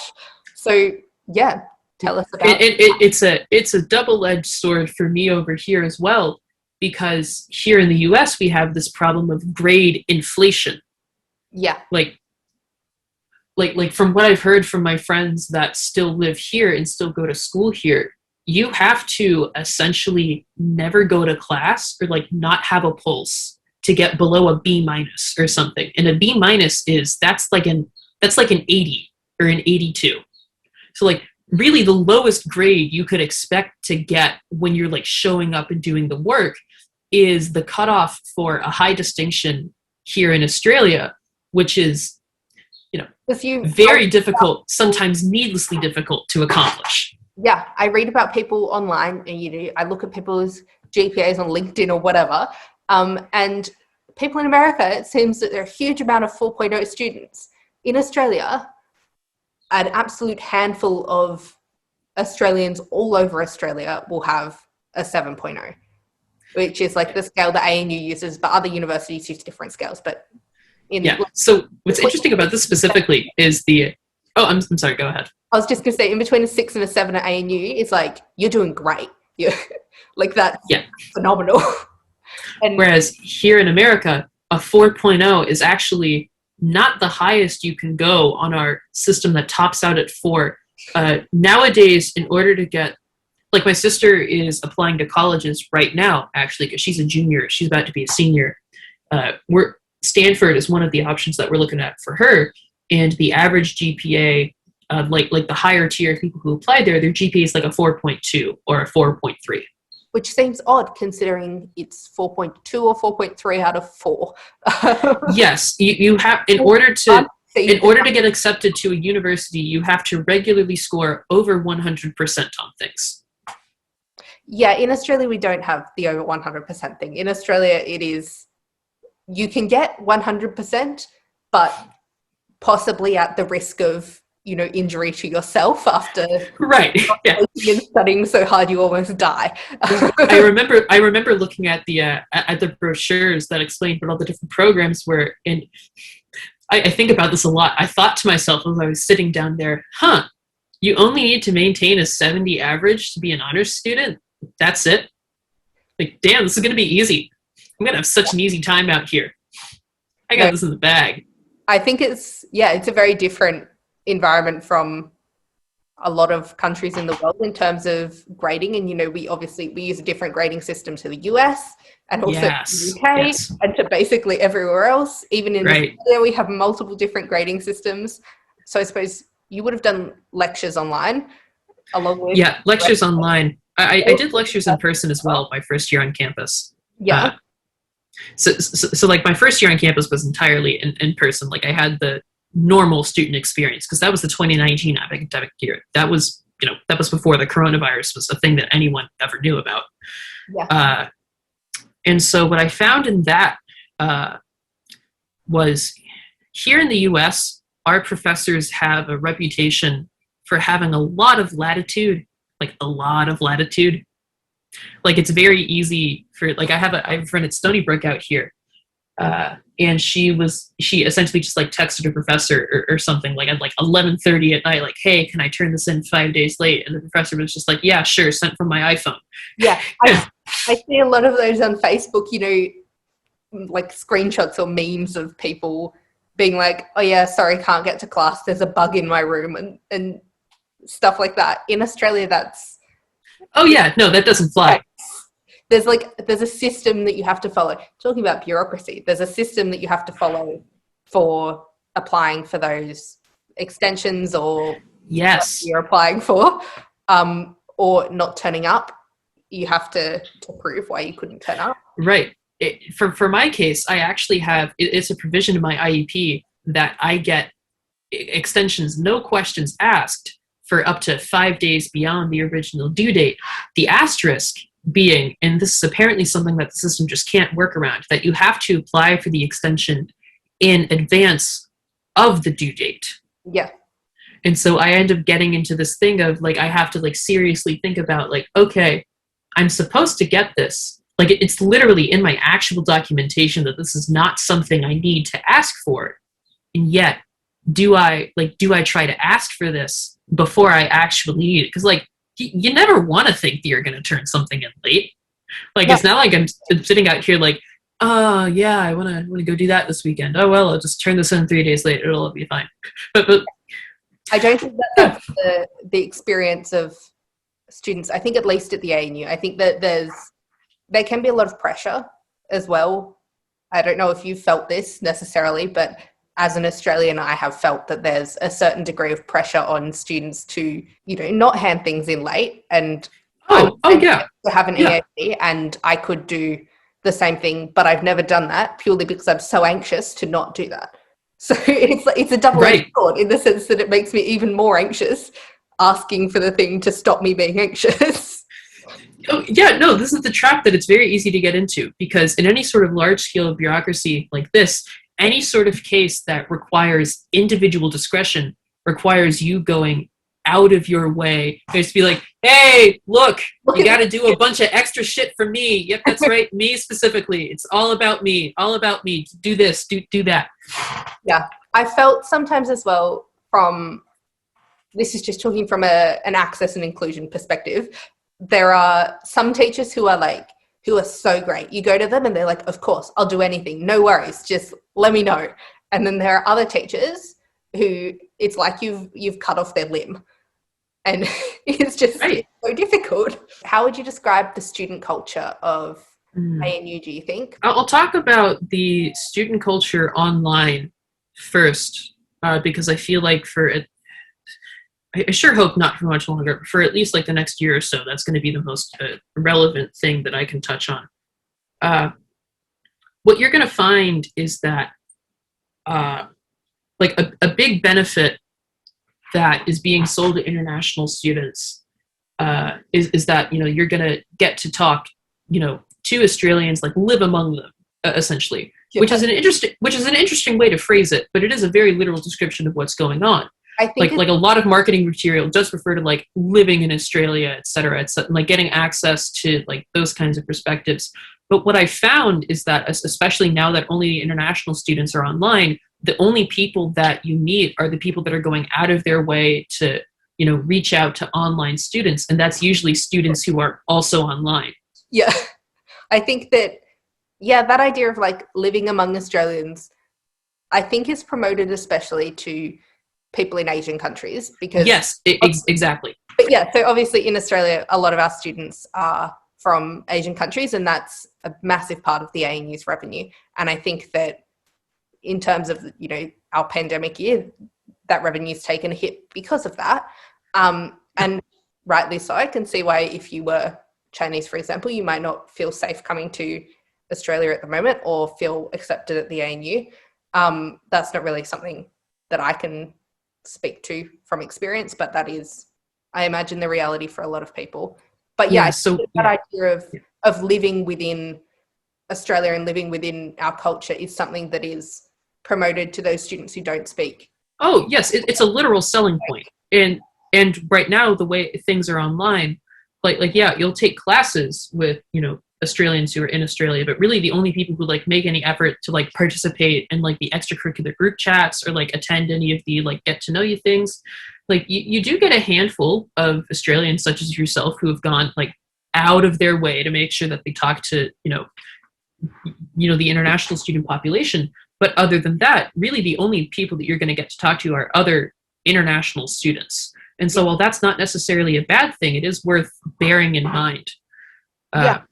So yeah, tell us about it's a double-edged sword for me over here as well, because here in the US we have this problem of grade inflation. Yeah. Like from what I've heard from my friends that still live here and still go to school here, you have to essentially never go to class or not have a pulse to get below a B- or something. And a B- that's like an 80 or an 82. So really the lowest grade you could expect to get when you're showing up and doing the work is the cutoff for a high distinction here in Australia, which is very difficult, sometimes needlessly difficult to accomplish. Yeah, I read about people online, and I look at people's GPAs on LinkedIn or whatever, and people in America, it seems that there are a huge amount of 4.0 students. In Australia, an absolute handful of Australians all over Australia will have a 7.0, which is the scale that ANU uses, but other universities use different scales. But so what's interesting about this specifically is I'm sorry, go ahead. I was just going to say, in between a 6 and a 7 at ANU, it's you're doing great. That's phenomenal. And whereas here in America, a 4.0 is actually not the highest you can go on our system that tops out at 4. Nowadays, in order to get, my sister is applying to colleges right now, actually, because she's a junior. She's about to be a senior. Stanford is one of the options that we're looking at for her. And the average GPA, the higher tier of people who apply there, their GPA is a 4.2 or a 4.3. Which seems odd considering it's 4.2 or 4.3 out of 4. Yes, you have, in order to get accepted to a university, you have to regularly score over 100% on things. Yeah, in Australia we don't have the over 100% thing. In Australia it is, you can get 100%, but possibly at the risk of injury to yourself after studying so hard you almost die. I remember looking at the brochures that explained what all the different programs were, and I think about this a lot. I thought to myself as I was sitting down there, you only need to maintain a 70 average to be an honors student? That's it? Damn, this is going to be easy. I'm going to have such an easy time out here. I got this in the bag. I think it's a very different environment from a lot of countries in the world in terms of grading. And, we use a different grading system to the US and also the UK and to basically everywhere else. Even in Australia, we have multiple different grading systems. So I suppose you would have done lectures online along with... Yeah, lectures online. I did lectures in person as well my first year on campus. Yeah. So my first year on campus was entirely in person. I had the normal student experience because that was the 2019 academic year. That was before the coronavirus was a thing that anyone ever knew about. Yeah. And so what I found in that was here in the US, our professors have a reputation for having a lot of latitude. It's very easy for, I have a friend at Stony Brook out here. And she essentially just like texted her professor or something like at like 11:30 at night, like, hey, can I turn this in 5 days late? And the professor was just like, yeah, sure, sent from my iPhone. Yeah, I see a lot of those on Facebook, you know, like screenshots or memes of people being like, oh yeah, sorry, can't get to class, there's a bug in my room, and stuff like that. In Australia, that's... Oh yeah, no, that doesn't fly. There's a system that you have to follow. Talking about bureaucracy, there's a system that you have to follow for applying for those extensions or yes, what you're applying for, or not turning up. You have to prove why you couldn't turn up. Right. For my case, I actually have, it's a provision in my IEP that I get extensions, no questions asked, for up to 5 days beyond the original due date. The asterisk being, and this is apparently something that the system just can't work around, that you have to apply for the extension in advance of the due date. Yeah. And so I end up getting into this thing of like, I have to like seriously think about like, okay, I'm supposed to get this. Like it's literally in my actual documentation that this is not something I need to ask for. And yet, do I try to ask for this before I actually need it? Because like, you never want to think that you're going to turn something in late. Like, it's not like I'm sitting out here like, oh yeah, I want to go do that this weekend. Oh well, I'll just turn this in 3 days later. It'll all be fine. But I don't think that's the experience of students. I think at least at the ANU, I think that there can be a lot of pressure as well. I don't know if you've felt this necessarily, but as an Australian, I have felt that there's a certain degree of pressure on students to, you know, not hand things in late. And to have an EAP, and I could do the same thing, but I've never done that purely because I'm so anxious to not do that. So it's a double-edged sword in the sense that it makes me even more anxious asking for the thing to stop me being anxious. Oh, yeah, no, this is the trap that it's very easy to get into, because in any sort of large-scale bureaucracy like this, any sort of case that requires individual discretion requires you going out of your way. Just be like, hey, look, you got to do a bunch of extra shit for me. Yep, that's right, me specifically. It's all about me, do this, do that. Yeah, I felt sometimes as well from, this is just talking from an access and inclusion perspective, there are some teachers who are so great. You go to them and they're like, of course, I'll do anything. No worries. Just let me know. And then there are other teachers who it's like you've cut off their limb. And it's just so difficult. How would you describe the student culture of ANU, do you think? I'll talk about the student culture online first, because I feel like I sure hope not for much longer, but for at least like the next year or so, that's going to be the most relevant thing that I can touch on. What you're going to find is that like a big benefit that is being sold to international students is that, you know, you're going to get to talk, you know, to Australians, like live among them, essentially, which is an interesting way to phrase it, but it is a very literal description of what's going on. I think like a lot of marketing material does refer to like living in Australia, et cetera, like getting access to like those kinds of perspectives. But what I found is that, especially now that only international students are online, the only people that you meet are the people that are going out of their way to, you know, reach out to online students. And that's usually students who are also online. Yeah. I think that, that idea of like living among Australians, I think is promoted especially to people in Asian countries, because exactly. But yeah, so obviously in Australia, a lot of our students are from Asian countries, and that's a massive part of the ANU's revenue. And I think that in terms of, you know, our pandemic year, that revenue's taken a hit because of that. And rightly so. I can see why if you were Chinese, for example, you might not feel safe coming to Australia at the moment or feel accepted at the ANU. That's not really something that I can speak to from experience, but that is, I imagine, the reality for a lot of people. But that idea of living within Australia and living within our culture is something that is promoted to those students who don't speak. Oh yes, it's a literal selling point. And right now, the way things are online, like you'll take classes with, you know, Australians who are in Australia, but really the only people who like make any effort to like participate in like the extracurricular group chats or like attend any of the like get to know you things. Like you do get a handful of Australians such as yourself who have gone like out of their way to make sure that they talk to, the international student population. But other than that, really the only people that you're going to get to talk to are other international students. And so while that's not necessarily a bad thing, it is worth bearing in mind. I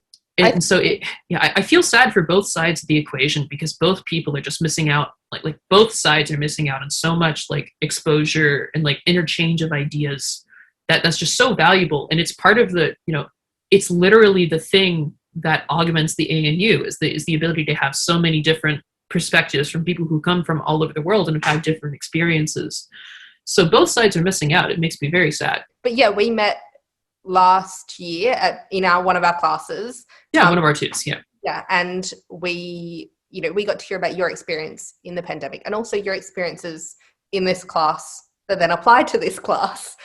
feel sad for both sides of the equation because both people are just missing out. Like both sides are missing out on so much like exposure and like interchange of ideas that's just so valuable. And it's part of the, it's literally the thing that augments the ANU is the ability to have so many different perspectives from people who come from all over the world and have had different experiences. So both sides are missing out. It makes me very sad. But yeah, we met last year in one of our classes. Yeah, one of our twos. Yeah. Yeah, and we got to hear about your experience in the pandemic and also your experiences in this class that then applied to this class,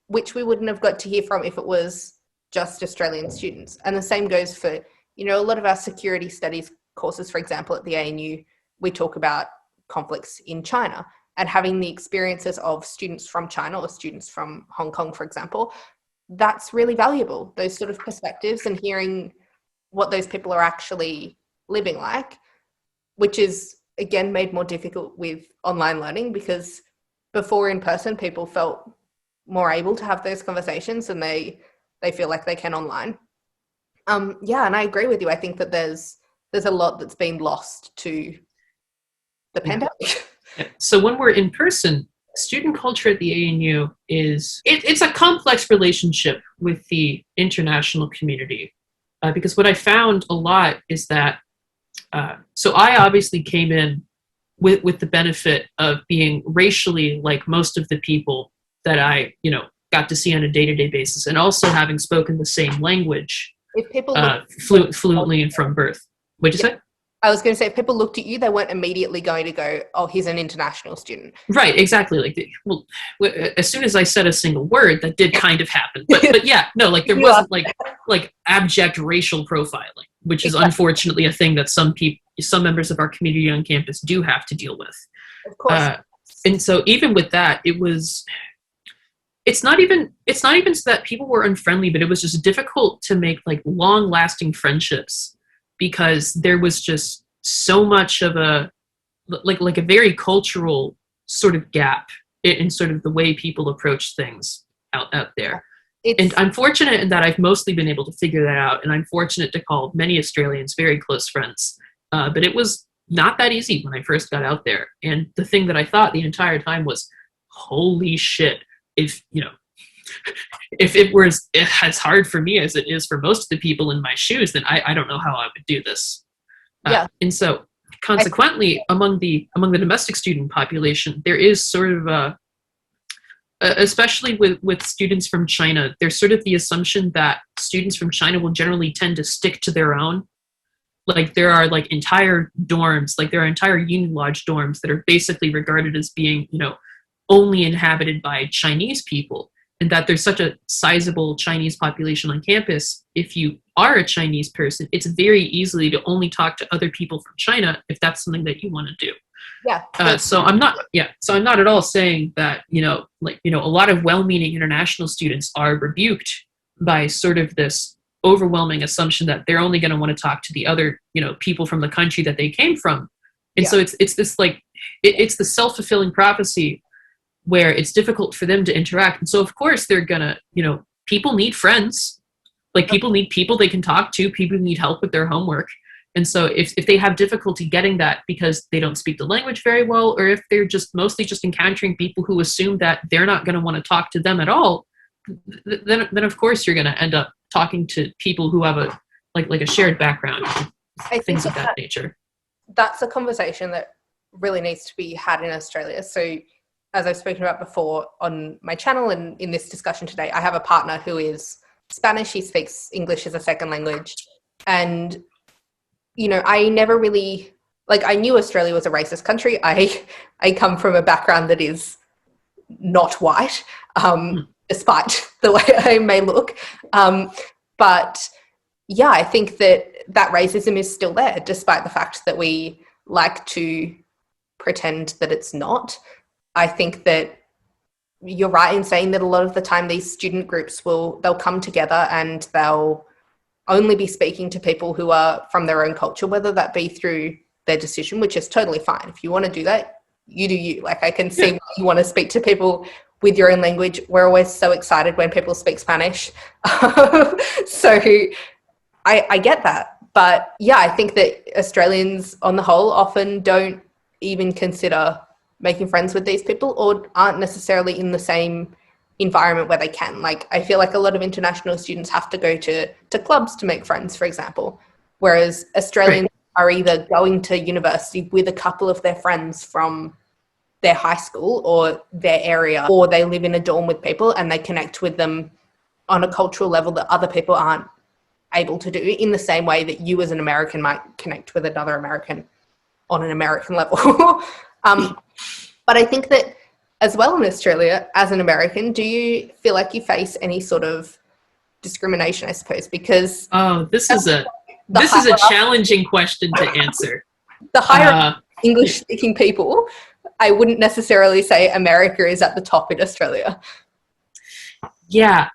which we wouldn't have got to hear from if it was just Australian students. And the same goes for, a lot of our security studies courses, for example, at the ANU, we talk about conflicts in China and having the experiences of students from China or students from Hong Kong, for example. That's really valuable, those sort of perspectives and hearing what those people are actually living like, which is, again, made more difficult with online learning because before in person, people felt more able to have those conversations and they feel like they can online. And I agree with you. I think that there's a lot that's been lost to the pandemic. Yeah. So when we're in person, student culture at the ANU it's a complex relationship with the international community because what I found a lot is that so I obviously came in with the benefit of being racially like most of the people that I got to see on a day-to-day basis and also having spoken the same language if people fluently and from birth. What'd you say? I was going to say, if people looked at you, they weren't immediately going to go, oh, he's an international student. Right, exactly. As soon as I said a single word, that did kind of happen. But yeah, no, like there wasn't like abject racial profiling, which is unfortunately a thing that some members of our community on campus do have to deal with. Of course. And so even with that, it's not even so that people were unfriendly, but it was just difficult to make like long-lasting friendships because there was just so much of a very cultural sort of gap in sort of the way people approach things out there. And I'm fortunate in that I've mostly been able to figure that out, and I'm fortunate to call many Australians very close friends. But it was not that easy when I first got out there. And the thing that I thought the entire time was, holy shit, if it was as hard for me as it is for most of the people in my shoes, then I don't know how I would do this. And so consequently, among the domestic student population, there is sort of especially with students from China, there's sort of the assumption that students from China will generally tend to stick to their own. Like there are like entire dorms, like there are entire Uni Lodge dorms that are basically regarded as being, only inhabited by Chinese people. And that there's such a sizable Chinese population on campus, if you are a Chinese person, it's very easy to only talk to other people from China if that's something that you want to do. Yeah. So I'm not at all saying that, a lot of well-meaning international students are rebuked by sort of this overwhelming assumption that they're only going to want to talk to the other, people from the country that they came from. And so it's this like, it's the self-fulfilling prophecy where it's difficult for them to interact. And so, of course, they're gonna, people need friends. Like, people need people they can talk to. People need help with their homework. And so if they have difficulty getting that because they don't speak the language very well, or if they're just mostly just encountering people who assume that they're not going to want to talk to them at all, then of course you're going to end up talking to people who have a shared background, things of that nature. That's a conversation that really needs to be had in Australia. So, as I've spoken about before on my channel and in this discussion today, I have a partner who is Spanish. He speaks English as a second language. And, I never really, I knew Australia was a racist country. I come from a background that is not white, despite the way I may look. But yeah, I think that racism is still there, despite the fact that we like to pretend that it's not. I think that you're right in saying that a lot of the time these student groups they'll come together and they'll only be speaking to people who are from their own culture, whether that be through their decision, which is totally fine. If you want to do that, you do you. Like, I can see why you want to speak to people with your own language. We're always so excited when people speak Spanish. So I get that. But yeah, I think that Australians on the whole often don't even consider making friends with these people, or aren't necessarily in the same environment where they can. Like, I feel like a lot of international students have to go to clubs to make friends, for example, whereas Australians are either going to university with a couple of their friends from their high school or their area, or they live in a dorm with people and they connect with them on a cultural level that other people aren't able to do, in the same way that you as an American might connect with another American on an American level. But I think that as well in Australia, as an American, do you feel like you face any sort of discrimination, I suppose? Because this is a challenging question to answer. The higher English-speaking people, I wouldn't necessarily say America is at the top in Australia. Yeah.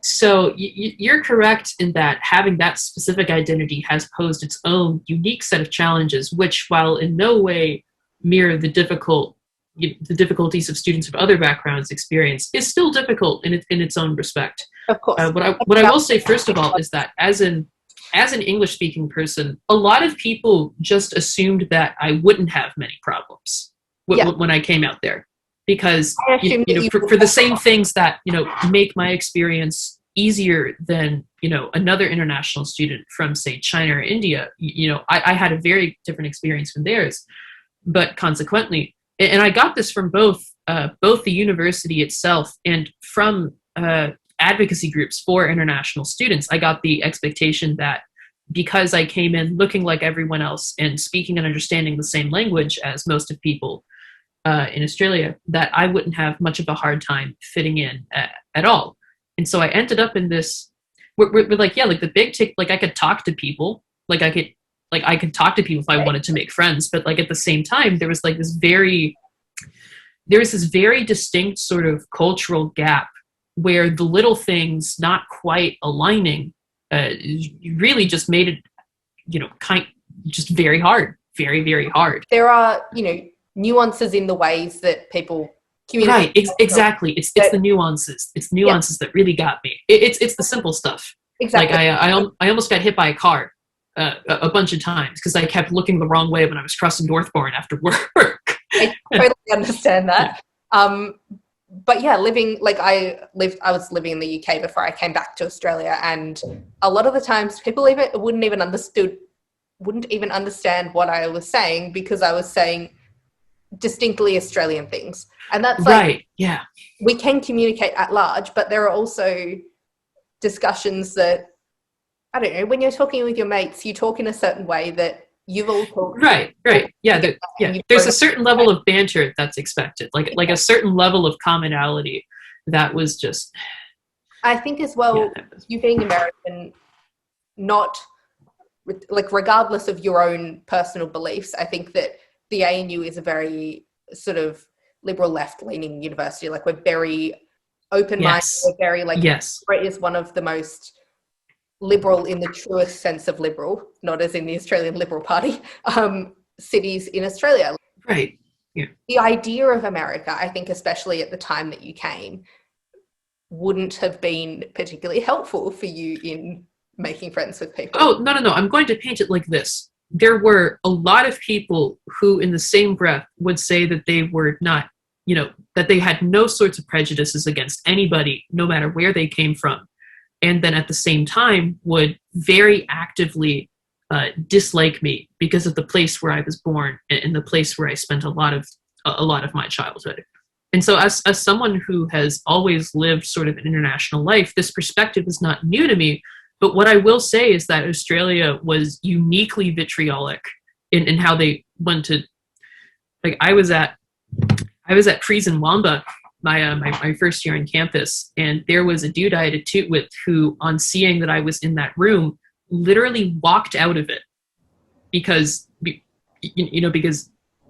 So you're correct in that having that specific identity has posed its own unique set of challenges, which, while in no way mirror the difficulties of students of other backgrounds experience, is still difficult in its own respect. Of course. What I will say first of all is that as an English-speaking person, a lot of people just assumed that I wouldn't have many problems when I came out there, because for the same things that make my experience easier than another international student from, say, China or India. I had a very different experience from theirs, but consequently, and I got this from both the university itself and from advocacy groups for international students. I got the expectation that because I came in looking like everyone else and speaking and understanding the same language as most of people in Australia, that I wouldn't have much of a hard time fitting in at all. And so I ended up in this, we're like the big tick, like I could talk to people, I could talk to people if I wanted to make friends, but at the same time, there was this very distinct sort of cultural gap where the little things not quite aligning really just made it, just very hard, very, very hard. There are, nuances in the ways that people communicate. Right, exactly. It's the nuances. It's nuances that really got me. It's the simple stuff. Exactly. I almost got hit by a car a bunch of times because I kept looking the wrong way when I was crossing Northbourne after work. I totally understand that. But yeah, I was living in the UK before I came back to Australia, and a lot of the times people wouldn't even understand what I was saying because I was saying distinctly Australian things. And that's right. Yeah. We can communicate at large, but there are also discussions that, I don't know, when you're talking with your mates, you talk in a certain way that you've all talked. Right. Yeah. There's a certain level of banter that's expected, like a certain level of commonality that was just. I think as well, you being American, not regardless of your own personal beliefs, I think that the ANU is a very sort of liberal left-leaning university. We're very open-minded. Yes. We're very yes. It is one of the most liberal in the truest sense of liberal, not as in the Australian Liberal Party, cities in Australia. Right. Yeah. The idea of America, I think, especially at the time that you came, wouldn't have been particularly helpful for you in making friends with people. Oh, no. I'm going to paint it like this. There were a lot of people who in the same breath would say that they were not, that they had no sorts of prejudices against anybody, no matter where they came from. And then at the same time would very actively dislike me because of the place where I was born and the place where I spent a lot of my childhood. And so as someone who has always lived sort of an international life, this perspective is not new to me. But what I will say is that Australia was uniquely vitriolic in how they went to, I was at Prison Wamba my first year on campus, and there was a dude I had a toot with who, on seeing that I was in that room, literally walked out of it because because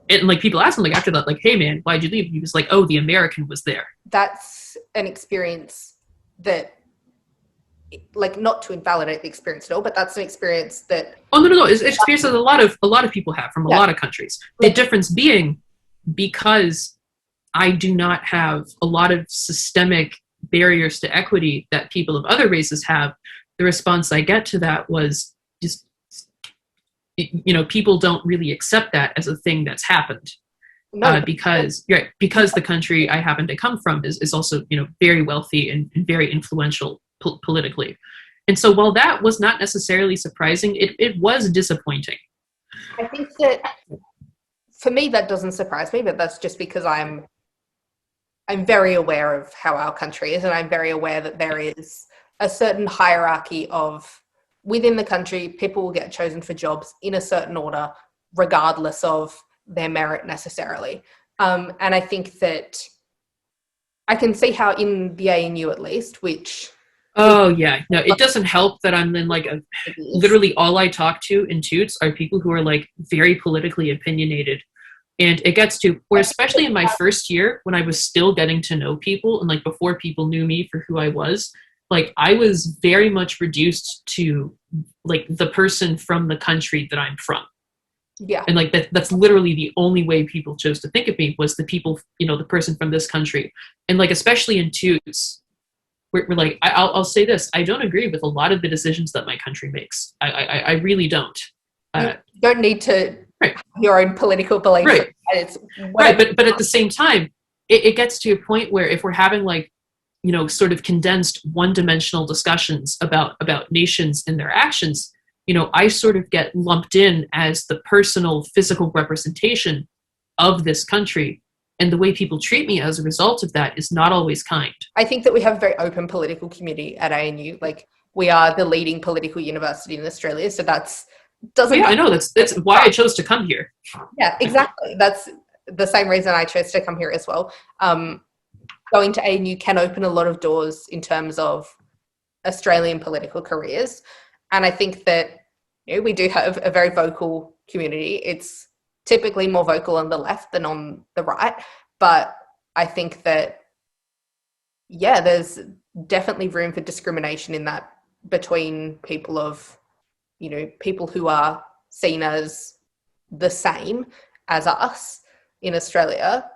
and like people asked him like after that, like, hey man, why'd you leave? He was like, oh, the American was there. That's an experience that, like, not to invalidate the experience at all, but that's an experience that It's experience that a lot of people have from a lot of countries. The difference being, because I do not have a lot of systemic barriers to equity that people of other races have, the response I get to that was just, people don't really accept that as a thing that's happened. Because the country I happen to come from is also, very wealthy and very influential politically. And so while that was not necessarily surprising, it was disappointing. I think that for me, that doesn't surprise me, but that's just because I'm very aware of how our country is, and I'm very aware that there is a certain hierarchy of, within the country, people will get chosen for jobs in a certain order, regardless of their merit necessarily. And I think that I can see how in the ANU at least, which... Oh yeah, no, it doesn't help that I'm in like literally all I talk to in Toots are people who are like very politically opinionated. And it gets to where, especially in my first year, when I was still getting to know people and like before people knew me for who I was, like I was very much reduced to like the person from the country that I'm from. Yeah. And like that's literally the only way people chose to think of me, was the people, the person from this country. And like, especially in Toots, we're like, I'll say this, I don't agree with a lot of the decisions that my country makes. I really don't. You don't need to have your own political beliefs. Right. But at the same time, it gets to a point where if we're having like, sort of condensed one-dimensional discussions about nations and their actions, I sort of get lumped in as the personal physical representation of this country. And the way people treat me as a result of that is not always kind. I think that we have a very open political community at ANU. Like, we are the leading political university in Australia. So that's... I know. That's why I chose to come here. Yeah, exactly. That's the same reason I chose to come here as well. Going to ANU can open a lot of doors in terms of Australian political careers. And I think that we do have a very vocal community. It's typically more vocal on the left than on the right. But I think that, there's definitely room for discrimination in that, between people of, people who are seen as the same as us in Australia.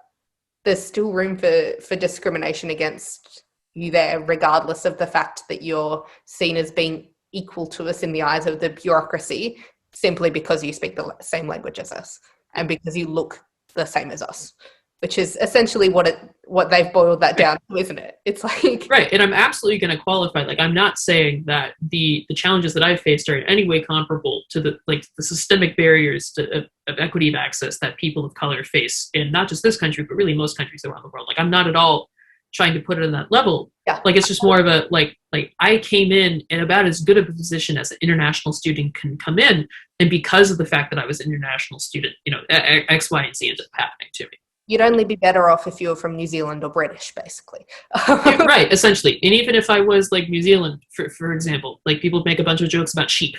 There's still room for discrimination against you there, regardless of the fact that you're seen as being equal to us in the eyes of the bureaucracy, simply because you speak the same language as us and because you look the same as us, which is essentially what they've boiled that down to, isn't it? It's like... Right, and I'm absolutely going to qualify. Like, I'm not saying that the challenges that I've faced are in any way comparable to the systemic barriers of equity of access that people of color face in not just this country, but really most countries around the world. Like, I'm not at all trying to put it on that level. Yeah. Like, it's just more of a, like I came in about as good of a position as an international student can come in. And because of the fact that I was an international student, X, Y, and Z ended up happening to me. You'd only be better off if you were from New Zealand or British, basically. Yeah, right, essentially. And even if I was like New Zealand, for example, like people make a bunch of jokes about sheep.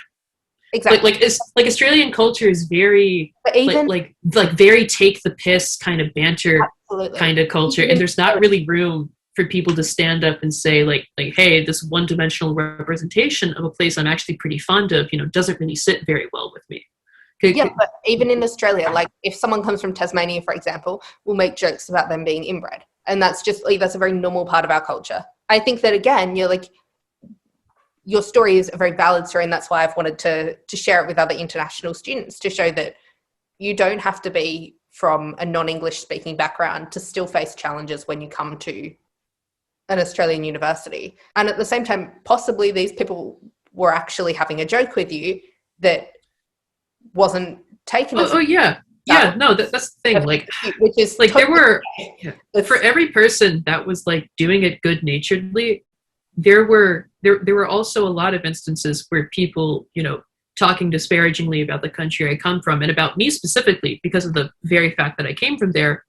Exactly. Like Australian culture is very like very take the piss kind of banter kind of culture, and there's not really room for people to stand up and say like hey, this one-dimensional representation of a place I'm actually pretty fond of, doesn't really sit very well with me. Yeah, but even in Australia, like if someone comes from Tasmania, for example, we'll make jokes about them being inbred. And that's just like, that's a very normal part of our culture. I think that, again, you're like, your story is a very valid story, and that's why I've wanted to share it with other international students, to show that you don't have to be from a non-English speaking background to still face challenges when you come to an Australian university. And at the same time, possibly these people were actually having a joke with you that wasn't taken as... No, that's the thing. Like, which is like totally for every person that was like doing it good naturedly, there were also a lot of instances where people, talking disparagingly about the country I come from and about me specifically because of the very fact that I came from there,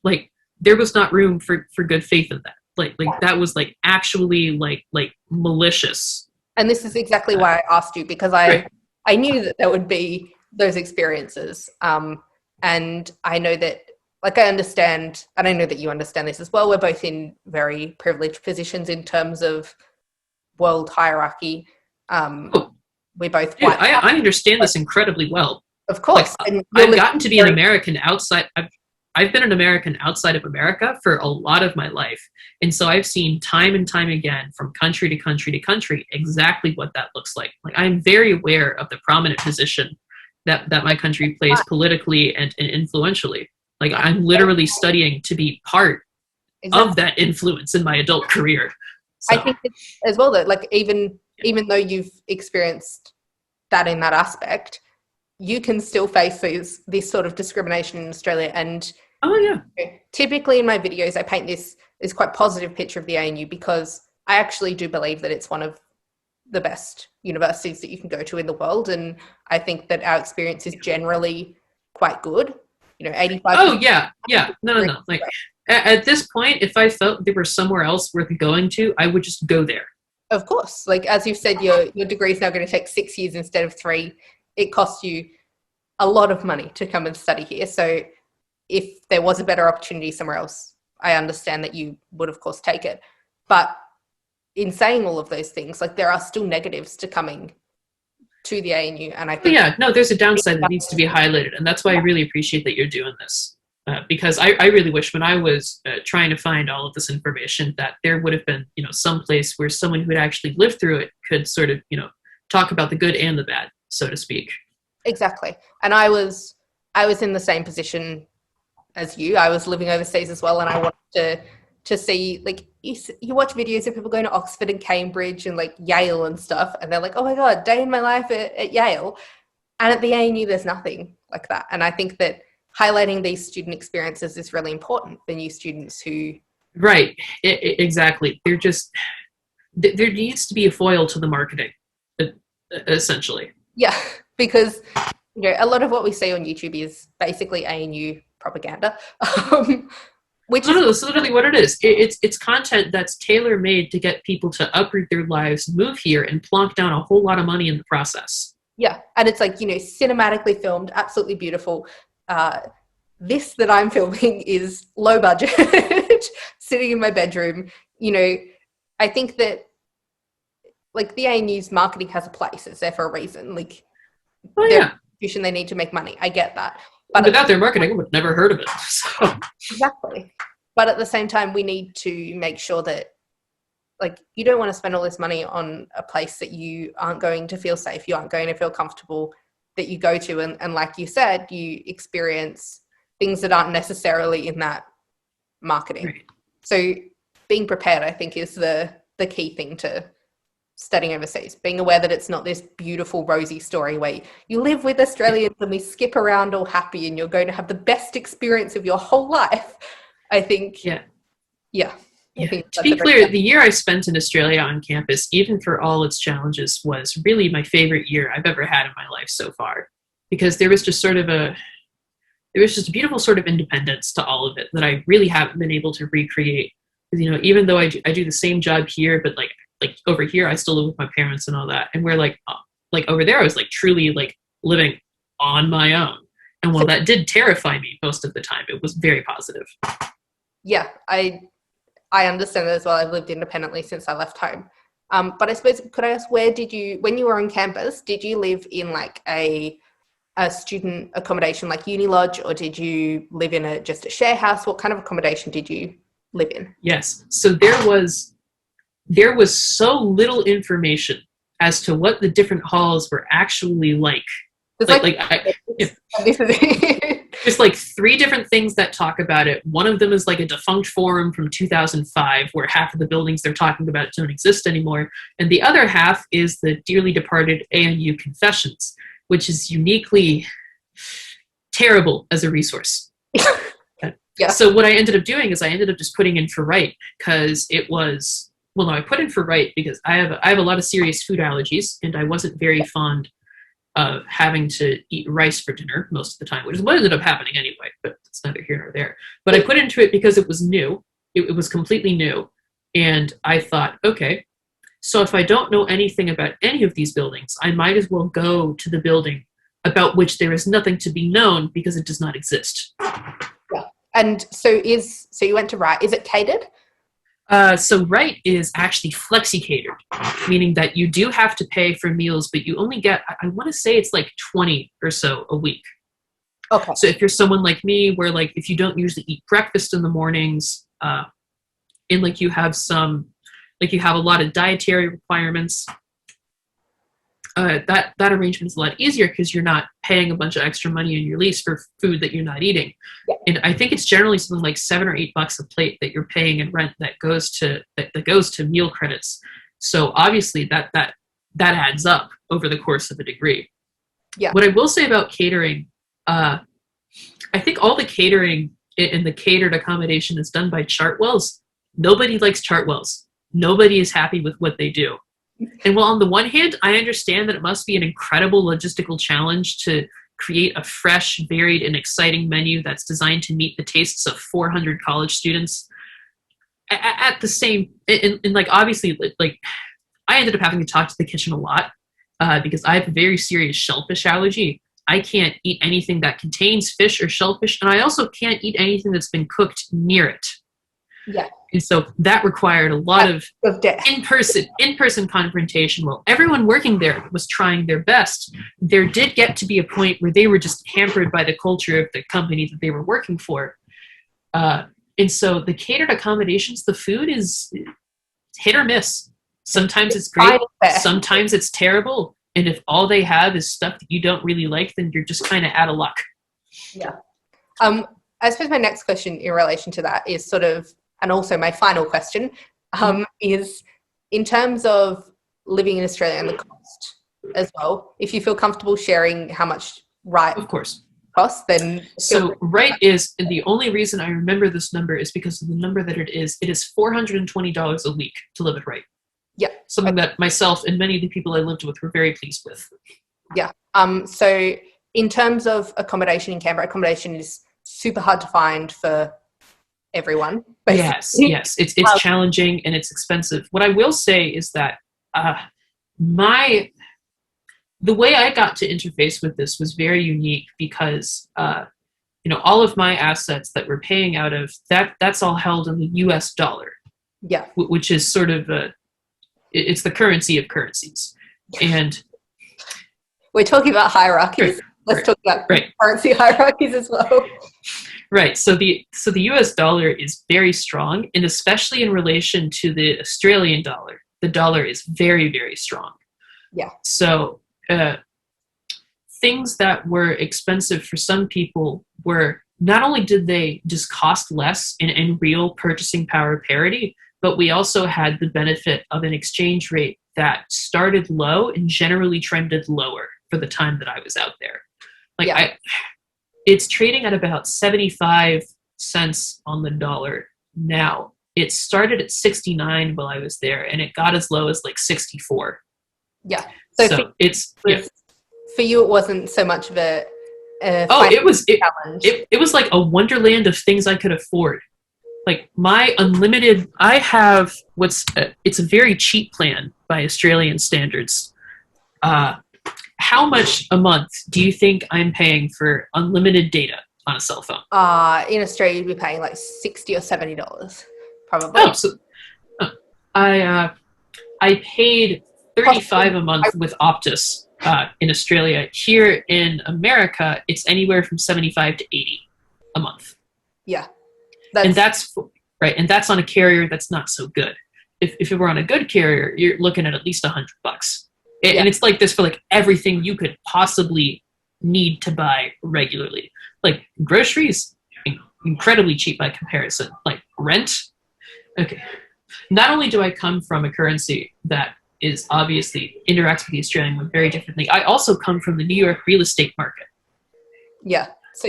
like there was not room for good faith in that. Like that was like actually like malicious And this is exactly why I asked you, because I knew that there would be those experiences. And I know that, like, I understand, and I know that you understand this as well. We're both in very privileged positions in terms of world hierarchy. We're both Dude, white. I understand this incredibly well. Of course. Like, And I've gotten to be an American outside. I've been an American outside of America for a lot of my life. And so I've seen time and time again from country to country to country exactly what that looks like. Like, I'm very aware of the prominent position that my country plays politically and influentially. Like, I'm literally studying to be part of that influence in my adult career. So. I think as well that, like, even though you've experienced that in that aspect, you can still face this sort of discrimination in Australia. And typically in my videos, I paint this quite positive picture of the ANU, because I actually do believe that it's one of the best universities that you can go to in the world. And I think that our experience is generally quite good. 85%. Oh, yeah. No. Like, at this point, if I felt there was somewhere else worth going to, I would just go there. Of course. Like, as you've said, your degree is now going to take 6 years instead of 3. It costs you a lot of money to come and study here. So if there was a better opportunity somewhere else, I understand that you would, of course, take it. But in saying all of those things, like, there are still negatives to coming to the ANU. And I think there's a downside that needs to be highlighted. And that's why I really appreciate that you're doing this. Because I really wish, when I was trying to find all of this information, that there would have been, some place where someone who had actually lived through it could sort of, talk about the good and the bad, so to speak. Exactly. And I was in the same position as you. I was living overseas as well, and I wanted to see, like, you watch videos of people going to Oxford and Cambridge and, like, Yale and stuff, and they're like, oh my God, day in my life at Yale. And at the ANU, there's nothing like that. And I think that highlighting these student experiences is really important for new students who... Right, exactly. There needs to be a foil to the marketing, essentially. Yeah, because a lot of what we see on YouTube is basically ANU propaganda, which that's literally what it is. It's content that's tailor-made to get people to uproot their lives, move here, and plonk down a whole lot of money in the process. Yeah, and it's like, cinematically filmed, absolutely beautiful. This that I'm filming is low budget, sitting in my bedroom. I think that, like, the ANU's marketing has a place. It's there for a reason. Like, they're an institution, they need to make money. I get that. But without their marketing, I would have never heard of it. So. Exactly. But at the same time, we need to make sure that, like, you don't want to spend all this money on a place that you aren't going to feel safe, you aren't going to feel comfortable, that you go to. And like you said, you experience things that aren't necessarily in that marketing. Right. So being prepared, I think, is the key thing to studying overseas. Being aware that it's not this beautiful, rosy story where you live with Australians and we skip around all happy and you're going to have the best experience of your whole life. I think, yeah. To be clear, the year I spent in Australia on campus, even for all its challenges, was really my favorite year I've ever had in my life so far, because there was just a beautiful sort of independence to all of it that I really haven't been able to recreate. Because, even though I do the same job here, but like over here, I still live with my parents and all that, and we're like over there, I was like truly like living on my own. And while that did terrify me most of the time, it was very positive. Yeah, I understand that as well. I've lived independently since I left home. But I suppose, could I ask, when you were on campus, did you live in like a student accommodation like Uni Lodge, or did you live in just a share house? What kind of accommodation did you live in? Yes. So there was so little information as to what the different halls were actually like. There's like 3 different things that talk about it. One of them is like a defunct forum from 2005 where half of the buildings they're talking about don't exist anymore. And the other half is the dearly departed ANU Confessions, which is uniquely terrible as a resource. Yeah. So what I ended up doing is I ended up just putting in for right, because it was, I put in for right because I have a lot of serious food allergies, and I wasn't very fond of having to eat rice for dinner most of the time, which is what ended up happening anyway, but it's neither here nor there. But I put into it because it was new. It was completely new. And I thought, okay, So if I don't know anything about any of these buildings, I might as well go to the building about which there is nothing to be known because it does not exist. Yeah. And so you went to Wright. Is it catered? So Wright is actually flexi-catered, meaning that you do have to pay for meals, but you only get, I want to say it's like 20 or so a week. Okay. So if you're someone like me, where like if you don't usually eat breakfast in the mornings, and like you have a lot of dietary requirements, that arrangement is a lot easier because you're not paying a bunch of extra money in your lease for food that you're not eating. Yeah. And I think it's generally something like $7 or $8 a plate that you're paying in rent that goes to meal credits. So obviously that adds up over the course of a degree. Yeah. What I will say about catering, I think all the catering and the catered accommodation is done by Chartwells. Nobody likes Chartwells. Nobody is happy with what they do. And while on the one hand, I understand that it must be an incredible logistical challenge to create a fresh, varied, and exciting menu that's designed to meet the tastes of 400 college students. At the same, and like obviously, like I ended up having to talk to the kitchen a lot because I have a very serious shellfish allergy. I can't eat anything that contains fish or shellfish, and I also can't eat anything that's been cooked near it. Yeah. And so that required a lot of in-person confrontation. While everyone working there was trying their best, there did get to be a point where they were just hampered by the culture of the company that they were working for. And so the catered accommodations, the food is hit or miss. Sometimes it's great, sometimes it's terrible. And if all they have is stuff that you don't really like, then you're just kind of out of luck. Yeah. I suppose my next question in relation to that is sort of, and also my final question, is in terms of living in Australia and the cost as well, if you feel comfortable sharing how much Wright of course costs, then... So Wright is, and the only reason I remember this number is because of the number that it is $420 a week to live at Wright. Yeah. Something that myself and many of the people I lived with were very pleased with. Yeah. So in terms of accommodation in Canberra, accommodation is super hard to find for everyone. Basically. Yes. It's challenging and it's expensive. What I will say is that the way I got to interface with this was very unique because all of my assets that we're paying out of that's all held in the US dollar. Yeah. Which is sort of it's the currency of currencies. And we're talking about hierarchies. Let's talk about currency hierarchies as well. Right. So the US dollar is very strong, and especially in relation to the Australian dollar, the dollar is very, very strong. Yeah. So things that were expensive for some people were not only did they just cost less in real purchasing power parity, but we also had the benefit of an exchange rate that started low and generally trended lower for the time that I was out there. It's trading at about 75 cents on the dollar now. It started at 69 while I was there, and it got as low as like 64. Yeah. So for you, it wasn't so much of a challenge. It was like a wonderland of things I could afford. Like my unlimited, I have it's a very cheap plan by Australian standards. How much a month do you think I'm paying for unlimited data on a cell phone? In Australia, you'd be paying like $60 or $70, probably. Oh, so I paid $35 a month with Optus in Australia. Here in America, it's anywhere from $75 to $80 a month. Yeah, and that's right, and that's on a carrier that's not so good. If it were on a good carrier, you're looking at least $100. And it's like this for like everything you could possibly need to buy regularly. Like groceries, incredibly cheap by comparison. Like rent. Okay. Not only do I come from a currency that is obviously interacts with the Australian one very differently, I also come from the New York real estate market. Yeah. So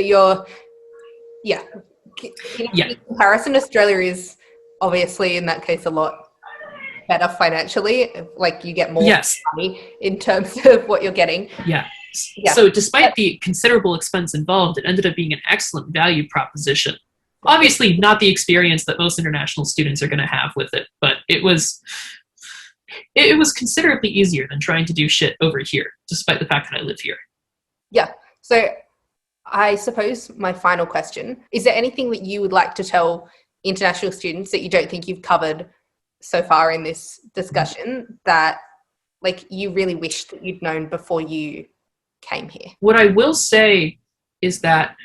in comparison, Australia is obviously in that case a lot better financially, like you get more money in terms of what you're getting. Yeah. So despite the considerable expense involved, it ended up being an excellent value proposition. Obviously not the experience that most international students are going to have with it, but it was it was considerably easier than trying to do shit over here, despite the fact that I live here. Yeah. So I suppose my final question, is there anything that you would like to tell international students that you don't think you've covered so far in this discussion that like you really wish that you'd known before you came here? What I will say is that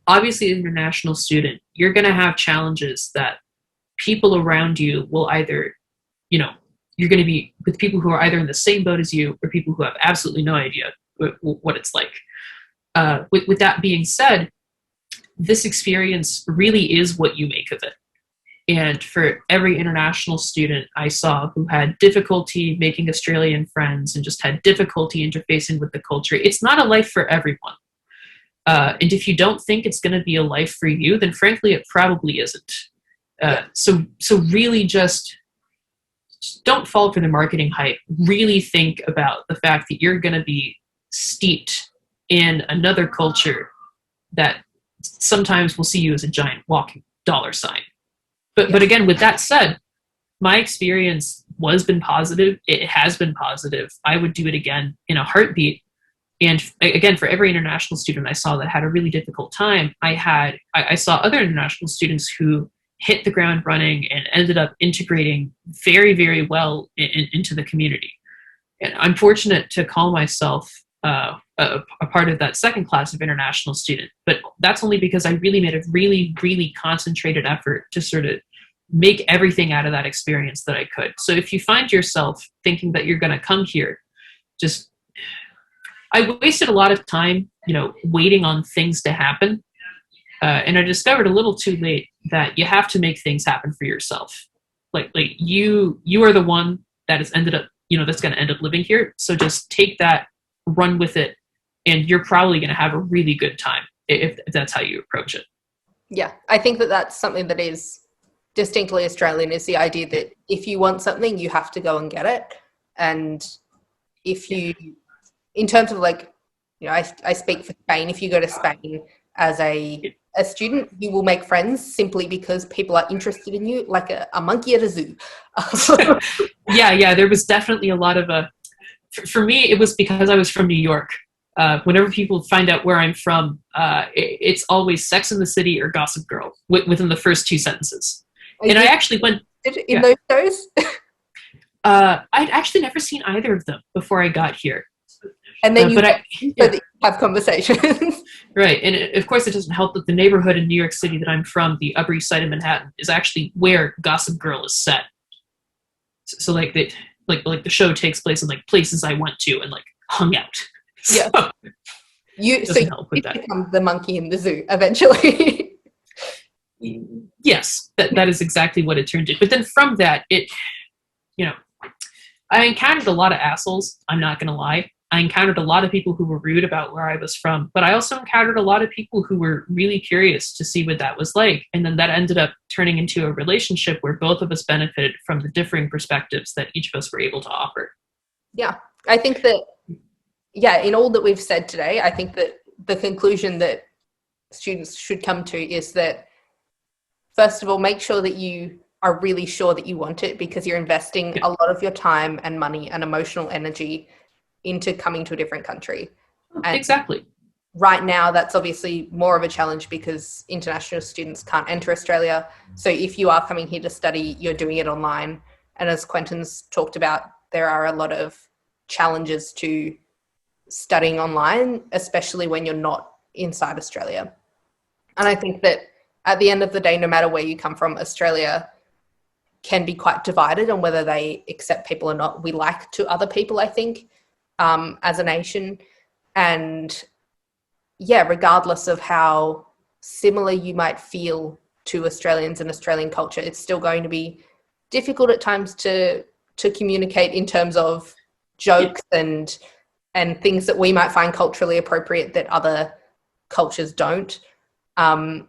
obviously as an international student, you're going to have challenges that people around you will either, you're going to be with people who are either in the same boat as you or people who have absolutely no idea what it's like. With that being said, this experience really is what you make of it. And for every international student I saw who had difficulty making Australian friends and just had difficulty interfacing with the culture, it's not a life for everyone. And if you don't think it's going to be a life for you, then frankly, it probably isn't. So really just don't fall for the marketing hype. Really think about the fact that you're going to be steeped in another culture that sometimes will see you as a giant walking dollar sign. But again, with that said, my experience has been positive. It has been positive. I would do it again in a heartbeat. And again, for every international student I saw that had a really difficult time, I saw other international students who hit the ground running and ended up integrating very, very well into the community. And I'm fortunate to call myself a part of that second class of international student, but that's only because I really made a really, really concentrated effort to sort of make everything out of that experience that I could. So if you find yourself thinking that you're going to come here, I wasted a lot of time, waiting on things to happen. And I discovered a little too late that you have to make things happen for yourself. Like you are the one that has ended up, that's going to end up living here. So just take that, run with it, and you're probably going to have a really good time if that's how you approach it. Yeah, I think that that's something that is distinctly Australian, is the idea that if you want something, you have to go and get it. And if you, in terms of I speak for Spain, if you go to Spain as a student, you will make friends simply because people are interested in you, like a monkey at a zoo. Yeah, there was definitely a lot of for me, it was because I was from New York. Whenever people find out where I'm from, it's always Sex in the City or Gossip Girl within the first two sentences. And I actually went in those shows. I'd actually never seen either of them before I got here. And then that you have conversations. Right. And of course, it doesn't help that the neighborhood in New York City that I'm from, the Upper East Side of Manhattan, is actually where Gossip Girl is set. So the show takes place in places I went to and hung out. Yeah. So you become the monkey in the zoo eventually. Yes, that is exactly what it turned into. But then from that, I encountered a lot of assholes. I'm not going to lie. I encountered a lot of people who were rude about where I was from, but I also encountered a lot of people who were really curious to see what that was like. And then that ended up turning into a relationship where both of us benefited from the differing perspectives that each of us were able to offer. Yeah, I think that, in all that we've said today, I think that the conclusion that students should come to is that, first of all, make sure that you are really sure that you want it, because you're investing a lot of your time and money and emotional energy into coming to a different country. And exactly. Right now, that's obviously more of a challenge because international students can't enter Australia. So if you are coming here to study, you're doing it online. And as Quentin's talked about, there are a lot of challenges to studying online, especially when you're not inside Australia. And I think that at the end of the day, no matter where you come from, Australia can be quite divided on whether they accept people or not. We like to other people, I think, as a nation. And regardless of how similar you might feel to Australians and Australian culture, it's still going to be difficult at times to communicate in terms of jokes and things that we might find culturally appropriate that other cultures don't. So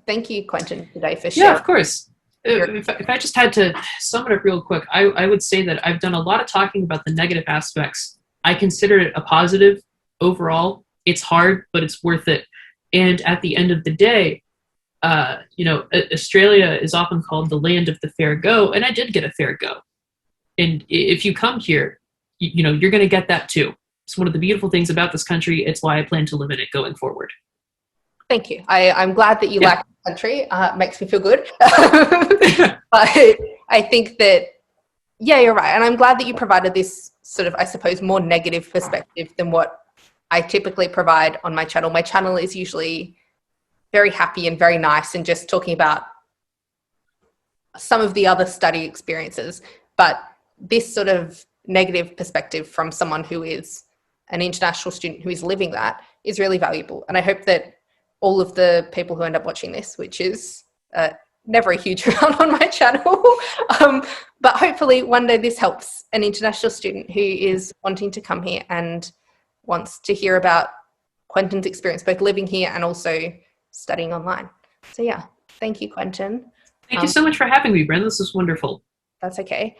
thank you, Quentin, today for sharing. Yeah, of course. If I just had to sum it up real quick, I would say that I've done a lot of talking about the negative aspects. I consider it a positive overall. It's hard, but it's worth it. And at the end of the day, Australia is often called the land of the fair go, and I did get a fair go. And if you come here, you know, you're going to get that too. It's one of the beautiful things about this country. It's why I plan to live in it going forward. Thank you. I'm glad that you like the country. It makes me feel good. But I think that, yeah, you're right. And I'm glad that you provided this sort of, I suppose, more negative perspective than what I typically provide on my channel. My channel is usually very happy and very nice and just talking about some of the other study experiences. But this sort of negative perspective from someone who is an international student who is living that is really valuable. And I hope that all of the people who end up watching this, which is never a huge amount on my channel, but hopefully one day this helps an international student who is wanting to come here and wants to hear about Quentin's experience, both living here and also studying online. So yeah, thank you, Quentin. Thank you so much for having me, Bren. This is wonderful. That's okay.